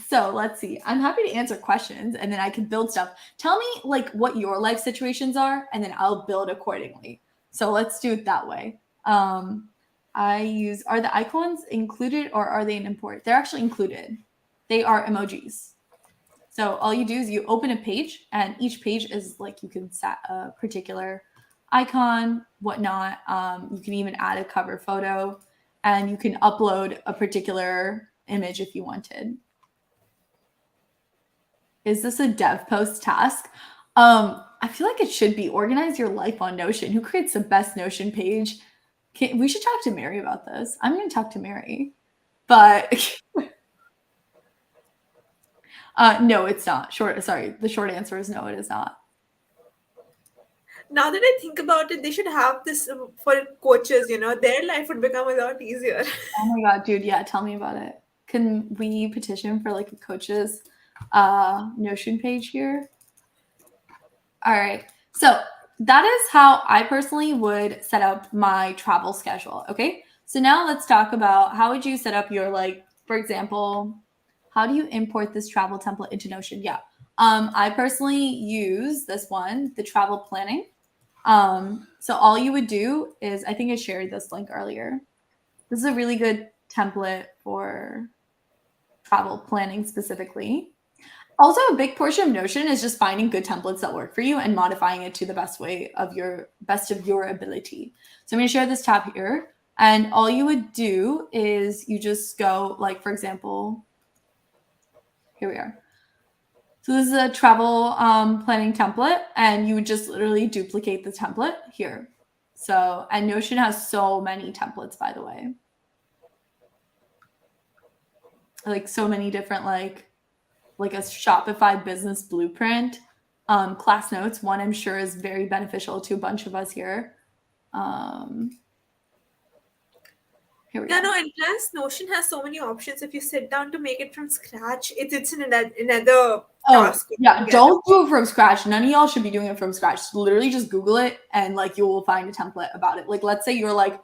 So let's see. I'm happy to answer questions and then I can build stuff. Tell me like what your life situations are and then I'll build accordingly. So let's do it that way. Are the icons included or are they an import? They're actually included. They are emojis. So all you do is you open a page and each page is like you can set a particular icon, whatnot. You can even add a cover photo and you can upload a particular image if you wanted. Is this a dev post task? I feel like it should be. Organize your life on Notion. Who creates the best Notion page? We should talk to Mary about this. I'm going to talk to Mary. But no, it's not. The short answer is no, it is not. Now that I think about it, they should have this for coaches, their life would become a lot easier. Oh my God, dude. Yeah, tell me about it. Can we petition for like a coach's Notion page here? All right. So that is how I personally would set up my travel schedule. Okay. So now let's talk about how would you set up your, like, for example, how do you import this travel template into Notion? Yeah. I personally use this one, the travel planning. So all you would do is, I think I shared this link earlier. This is a really good template for travel planning specifically. Also, a big portion of Notion is just finding good templates that work for you and modifying it to the best of your ability. So I'm going to share this tab here. And all you would do is you just go, like, for example, here we are. So this is a travel planning template, and you would just literally duplicate the template here. So, and Notion has so many templates, by the way. Like so many different, like a Shopify business blueprint, class notes. One I'm sure is very beneficial to a bunch of us here. Here we go. No, and plus Notion has so many options. If you sit down to make it from scratch, it's another Oh, task yeah, together. don't do it from scratch. None of y'all should be doing it from scratch. Literally just Google it and like you will find a template about it. Like let's say you're like,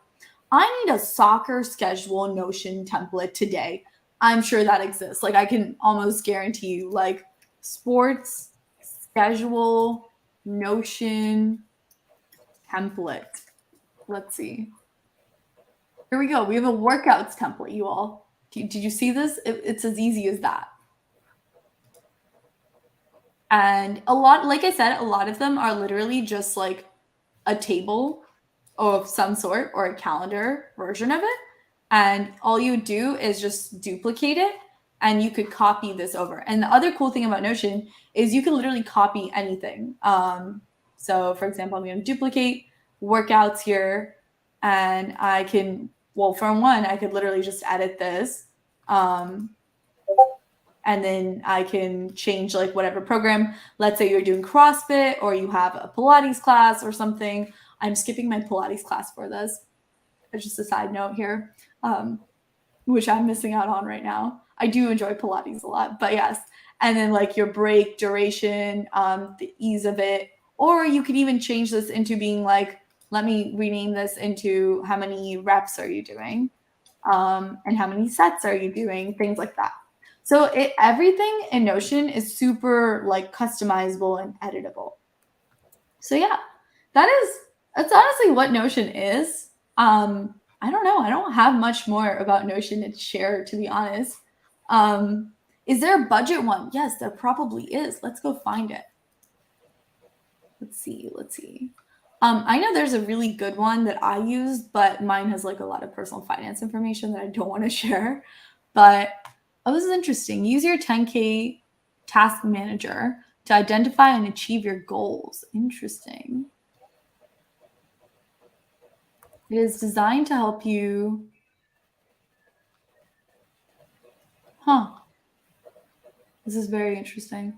I need a soccer schedule Notion template today. I'm sure that exists. Like I can almost guarantee you like sports schedule Notion template. Let's see. Here we go. We have a workouts template, you all. Did you see this? It's as easy as that. And a lot, like I said, a lot of them are literally just like a table of some sort or a calendar version of it. And all you do is just duplicate it and you could copy this over. And the other cool thing about Notion is you can literally copy anything. So, for example, I'm going to duplicate workouts here and I can, well, from one, I could literally just edit this. And then I can change like whatever program. Let's say you're doing CrossFit or you have a Pilates class or something. I'm skipping my Pilates class for this. It's just a side note here, which I'm missing out on right now. I do enjoy Pilates a lot, but yes. And then like your break duration, the ease of it, or you could even change this into being like, let me rename this into how many reps are you doing, and how many sets are you doing, things like that. So everything in Notion is super like customizable and editable. So yeah, that's honestly what Notion is. I don't know. I don't have much more about Notion to share, to be honest. Is there a budget one? Yes, there probably is. Let's go find it. Let's see. I know there's a really good one that I use, but mine has like a lot of personal finance information that I don't want to share. But oh, this is interesting. Use your 10K task manager to identify and achieve your goals. Interesting. It is designed to help you. Huh. This is very interesting.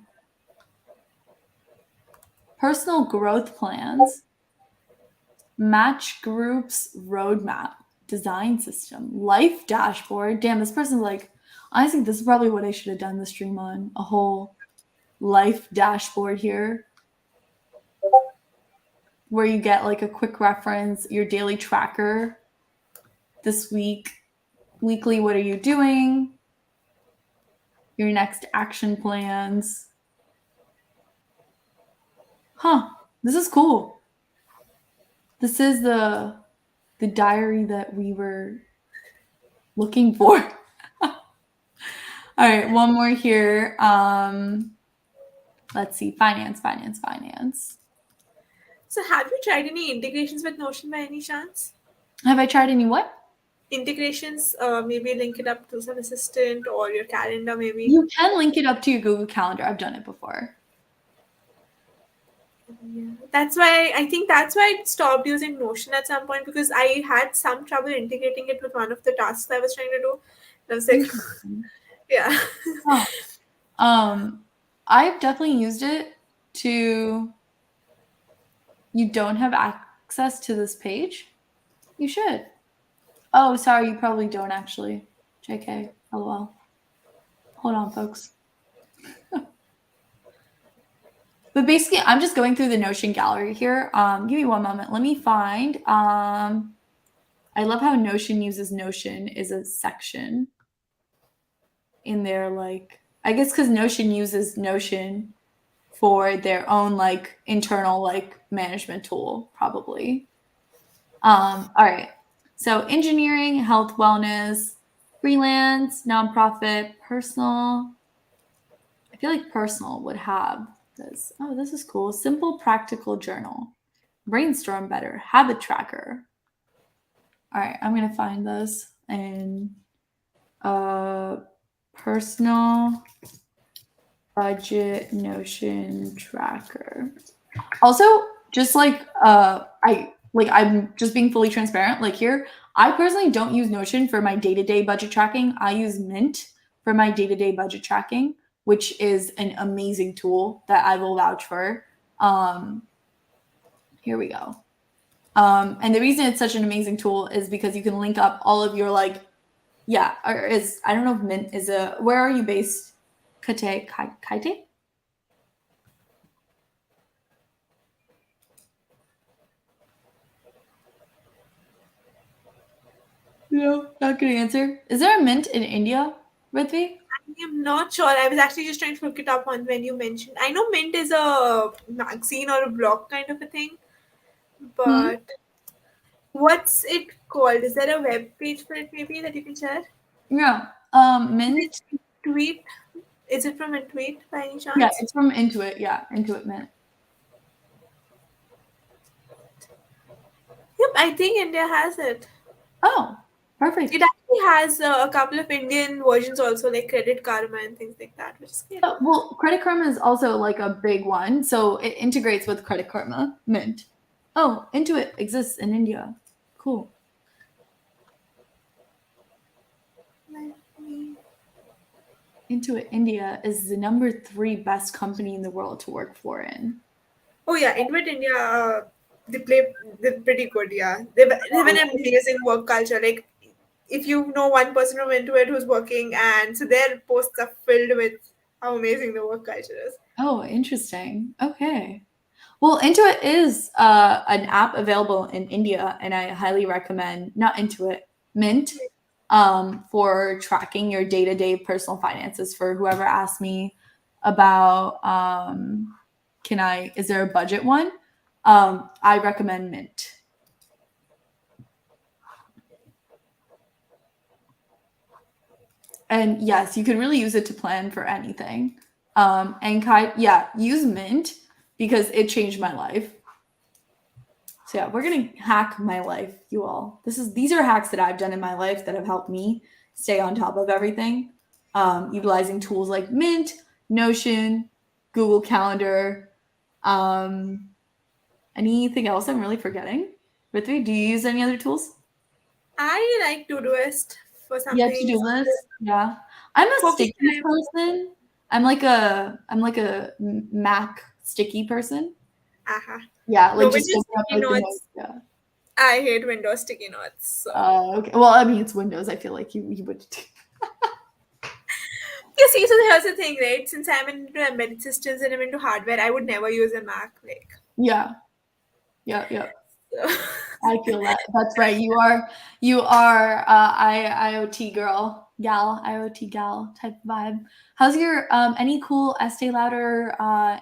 Personal growth plans, match groups roadmap, design system, life dashboard. Damn, this person's like, honestly, this is probably what I should have done the stream on. A whole life dashboard here where you get like a quick reference, your daily tracker this week, weekly, what are you doing? Your next action plans. Huh, this is cool. This is the diary that we were looking for. All right, one more here. Let's see, finance. So, have you tried any integrations with Notion by any chance? Have I tried any what? Integrations, maybe link it up to some assistant or your calendar, maybe. You can link it up to your Google Calendar. I've done it before. Yeah. That's why I stopped using Notion at some point because I had some trouble integrating it with one of the tasks I was trying to do. And I was like, yeah. Huh. I've definitely used it to. You don't have access to this page? You should. Oh, sorry, you probably don't actually. JK, lol. Hold on, folks. But basically, I'm just going through the Notion gallery here. Give me one moment. Let me find. I love how Notion uses Notion as a section in their like. I guess because Notion uses Notion for their own like internal like management tool, probably. All right. So engineering, health, wellness, freelance, nonprofit, personal. I feel like personal would have this. Oh, this is cool. Simple practical journal. Brainstorm better. Habit tracker. All right, I'm gonna find this and personal budget Notion tracker. Also, just like I'm just being fully transparent. Like here, I personally don't use Notion for my day-to-day budget tracking. I use Mint for my day-to-day budget tracking, which is an amazing tool that I will vouch for. Here we go. And the reason it's such an amazing tool is because you can link up all of your like, I don't know if Mint is where are you based? Kaite? No, not good answer. Is there a mint in India, Ritvik? I am not sure. I was actually just trying to look it up on when you mentioned. I know Mint is a magazine or a blog kind of a thing, Hmm? but what's it called? Is there a web page for it maybe that you can share? Yeah. Is Mint. it tweet? Is it from a tweet by any Yeah, chance? it's from Intuit. Yeah, Intuit Mint. Yep, I think India has it. Oh, It perfect. actually has a couple of Indian versions also, like Credit Karma and things like that, which is good. Oh, well, Credit Karma is also like a big one, so it integrates with Credit Karma Mint. Oh, Intuit exists in India. Cool. Let me- Intuit India is the number 3 best company in the world to work for in. Oh yeah, Invite India, they play they're pretty good. Yeah, they have an amazing work culture. Like if you know one person from Intuit who's working, and so their posts are filled with how amazing the work culture is. Oh, interesting. Okay. Well, Intuit is an app available in India, and I highly recommend not Intuit, Mint, for tracking your day to day personal finances. For whoever asked me about, is there a budget one? I recommend Mint. And yes, you can really use it to plan for anything. And yeah, use Mint because it changed my life. So yeah, we're gonna hack my life, you all. These are hacks that I've done in my life that have helped me stay on top of everything. Utilizing tools like Mint, Notion, Google Calendar. Um, Anything else I'm really forgetting? Ritu, do you use any other tools? I like Todoist for some Yeah, to-do things. lists. Yeah. I'm a Focus sticky time. person. I'm like a Mac sticky person. Aha. Yeah, like No, just Windows open up sticky like the notes. notes. Yeah. I hate Windows sticky notes. So Okay. Well, I mean, it's Windows. I feel like you would. yeah, see, so here's the thing, right? Since I'm into embedded systems and I'm into hardware, I would never use a Mac. Like, Yeah. Yeah. Yeah. so. I feel that. That's right. You are IoT girl, gal, IoT gal type vibe. How's your any cool Estee Lauder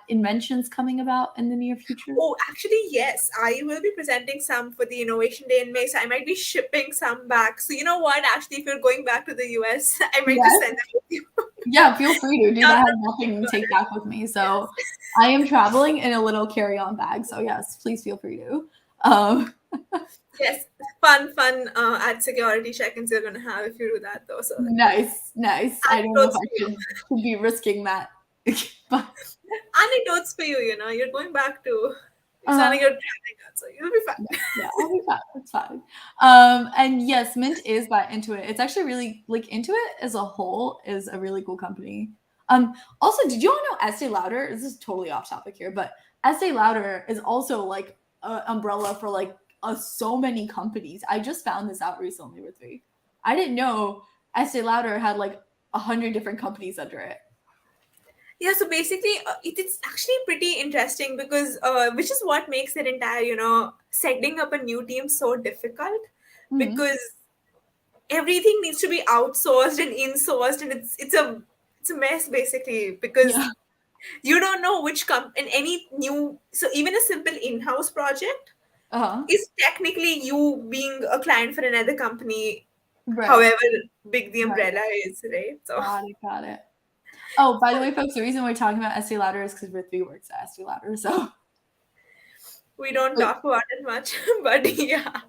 inventions coming about in the near future? Oh, actually, yes. I will be presenting some for the Innovation Day in May, so I might be shipping some back. So you know what? Actually, if you're going back to the US, I might just Yes. send them with you. Yeah, feel free to, dude. Yeah, I have nothing to take back with me, so yes. I am traveling in a little carry-on bag. So yes, please feel free to. Um, Yes. Fun ad security check-ins you're gonna have if you do that though. So nice, nice. I don't know if anecdotes I for you. should be risking that, but Anecdotes for you, you're going back to it's not uh, like you're traveling out, so you'll be yeah, fine. yeah, I'll be fine. It's fine. And yes, Mint is by Intuit. It's actually really like Intuit as a whole is a really cool company. Also, did you all know Estee Lauder? This is totally off topic here, but Estee Lauder is also like an umbrella for like so many companies. I just found this out recently with me. I didn't know Estee Lauder had like 100 different companies under it. Yeah, so basically, it's actually pretty interesting because, which is what makes their entire, setting up a new team so difficult Mhm. because everything needs to be outsourced and insourced, and it's a mess basically because Yeah. you don't know which in any new. So even a simple in-house project Uh huh. is technically you being a client for another company, Right. however big the Right. umbrella is, right? So Got it. Got it. Oh, by the way, folks, the reason we're talking about Estee Lauder is because Ritvik works at Estee Lauder. So, we don't like, talk about it much, but yeah.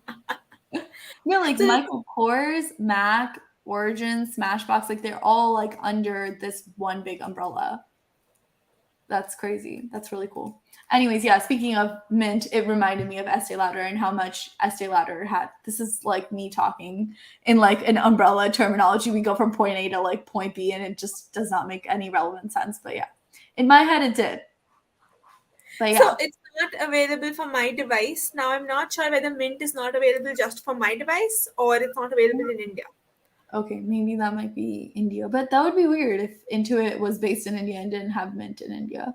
yeah, like So Michael Kors, Mac, Origin, Smashbox, like they're all like under this one big umbrella. That's crazy. That's really cool. Anyways, yeah, speaking of Mint, it reminded me of Estee Lauder and how much Estee Lauder had. This is like me talking in like an umbrella terminology. We go from point A to like point B, and it just does not make any relevant sense. But yeah, in my head, it did. But So yeah, it's not available for my device. Now I'm not sure whether Mint is not available just for my device or it's not available in India. okay, maybe that might be India, but that would be weird if Intuit was based in India and didn't have Mint in India.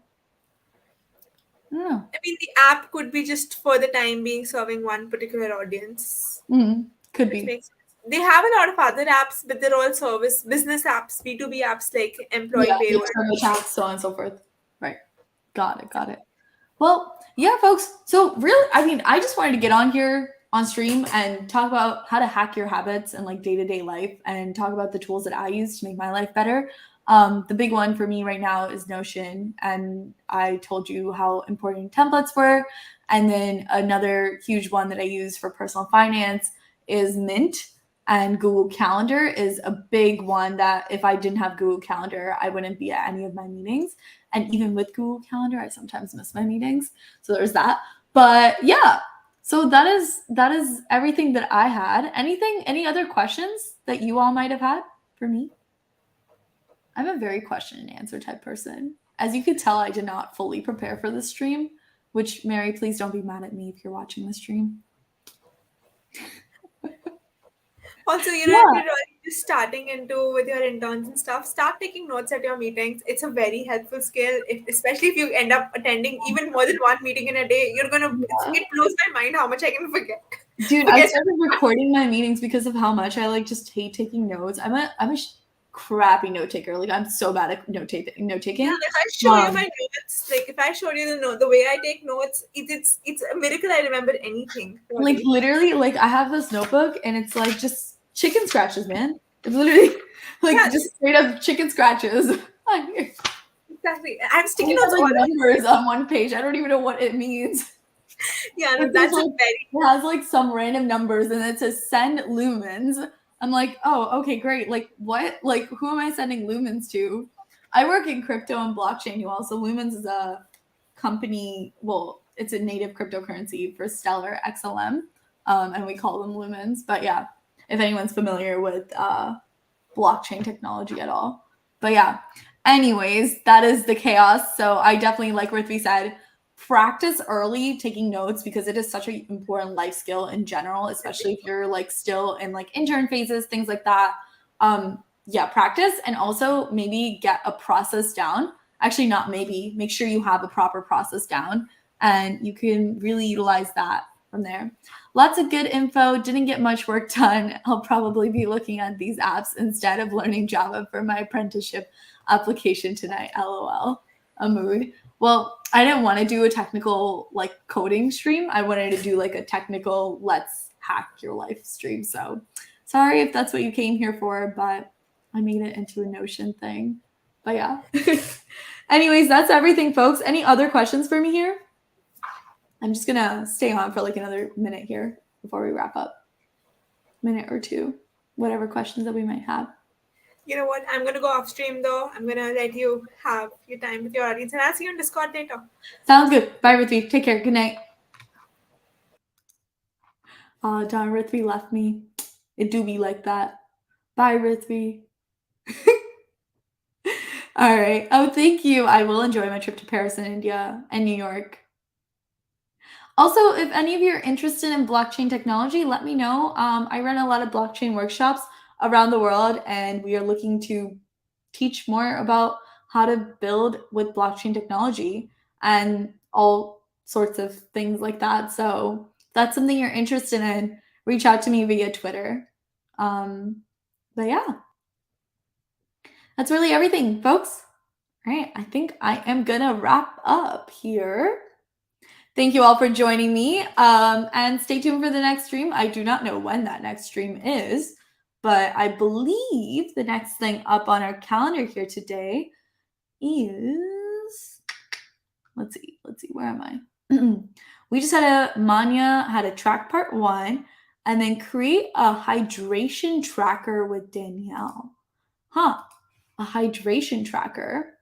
I don't know. I mean, the app could be just for the time being serving one particular audience, Could which be. makes sense. they have a lot of other apps, but they're all service business apps, B2B apps like employee Yeah, payroll. like tax, so on and so forth. Right. Got it. Got it. Well, yeah, folks. So really, I mean, I just wanted to get on here on stream and talk about how to hack your habits and like day-to-day life and talk about the tools that I use to make my life better. The big one for me right now is Notion. And I told you how important templates were. And then another huge one that I use for personal finance is Mint. And Google Calendar is a big one that if I didn't have Google Calendar, I wouldn't be at any of my meetings. And even with Google Calendar, I sometimes miss my meetings. So there's that. But yeah, so that is everything that I had. Any other questions that you all might have had for me? I'm a very question and answer type person. As you could tell, I did not fully prepare for this stream, which Mary, please don't be mad at me if you're watching the stream. Also, if Yeah. you're just starting into with your interns and stuff, start taking notes at your meetings. It's a very helpful skill, especially if you end up attending even more than one meeting in a day. Yeah. It blows my mind how much I can forget. Dude, I Forget. started recording my meetings because of how much I like just hate taking notes. I'm a crappy note taker. Like I'm so bad at note taking. Yeah, if I show you my notes, like if I showed you the way I take notes, it's a miracle I remember anything. Like Really. literally, like I have this notebook and it's like just chicken scratches, man. It's literally like Yeah, just straight up chicken scratches. On here. exactly. I have And sticky it notes has all like over. numbers on one page. I don't even know what it means. Yeah, no, But there's that's a like very it has like some random numbers and it says send lumens. I'm like, oh, okay, great. Like what? Like who am I sending lumens to? I work in crypto and blockchain, you all. So lumens is a company. Well, it's a native cryptocurrency for Stellar XLM, and we call them lumens. But yeah, if anyone's familiar with blockchain technology at all. But yeah, anyways, that is the chaos. So I definitely, like Rithvi said, practice early taking notes because it is such an important life skill in general, especially if you're like still in like intern phases, things like that. Yeah, practice and also maybe get a process down. Actually, not maybe, make sure you have a proper process down and you can really utilize that from there. Lots of good info. Didn't get much work done. I'll probably be looking at these apps instead of learning Java for my apprenticeship application tonight. LOL. A mood. Well, I didn't want to do a technical like coding stream. I wanted to do like a technical let's hack your life stream. So sorry if that's what you came here for, but I made it into a Notion thing. But yeah. Anyways, that's everything, folks. Any other questions for me here? I'm just gonna stay on for like another minute here before we wrap up. Minute or two, whatever questions that we might have. You know what? I'm gonna go off stream though. I'm gonna let you have your time with your audience, and I'll see you on Discord later. Sounds good. Bye, Rithvi. Take care. Good night. Darn, Rithvi left me. It do be like that. Bye, Rithvi. All right. Oh, thank you. I will enjoy my trip to Paris and India and New York. Also, if any of you are interested in blockchain technology, let me know. I run a lot of blockchain workshops around the world, and we are looking to teach more about how to build with blockchain technology and all sorts of things like that. So, if that's something you're interested in, reach out to me via Twitter. But yeah, that's really everything, folks. All right, I think I am gonna wrap up here. Thank you all for joining me. And stay tuned for the next stream. I do not know when that next stream is, but I believe the next thing up on our calendar here today is let's see, where am I? We just had Manya had a track part 1 and then create a hydration tracker with Danielle. Huh, a hydration tracker.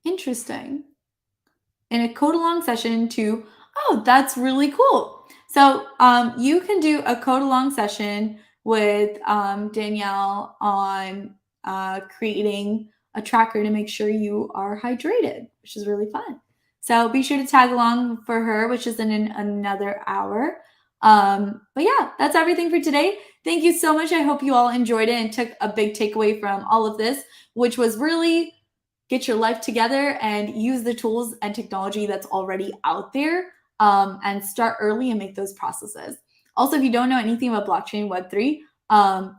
Interesting. In a code along session to, oh, that's really cool. So you can do a code along session with Danielle on creating a tracker to make sure you are hydrated, which is really fun. So be sure to tag along for her, which is in another hour. But yeah, that's everything for today. Thank you so much. I hope you all enjoyed it and took a big takeaway from all of this, which was really get your life together and use the tools and technology that's already out there and start early and make those processes. Also, if you don't know anything about blockchain Web3,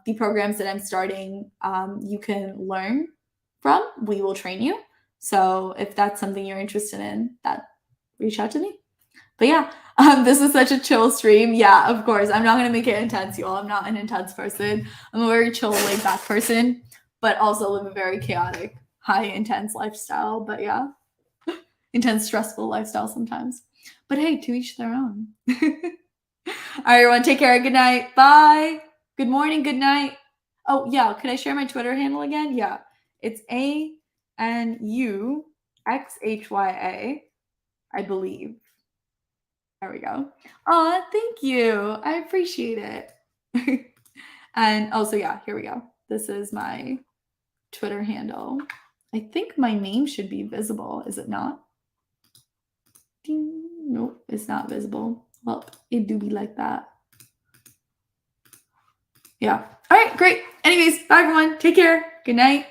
the programs that I'm starting, you can learn from. We will train you. So if that's something you're interested in, that reach out to me. But yeah, this is such a chill stream. Yeah, of course. I'm not going to make it intense, y'all. I'm not an intense person. I'm a very chill, laid back person, but also live a very chaotic, high intense lifestyle. But yeah, intense, stressful lifestyle sometimes. But hey, to each their own. All right, everyone, take care. Good night. Bye. Good morning. Good night. Oh, yeah. Could I share my Twitter handle again? Yeah. It's ANUXHYA, I believe. There we go. Oh, thank you. I appreciate it. And also, yeah, here we go. This is my Twitter handle. I think my name should be visible. Is it not? Ding. Nope, it's not visible. Well, it do be like that. Yeah. All right, great. Anyways, bye everyone. Take care. Good night.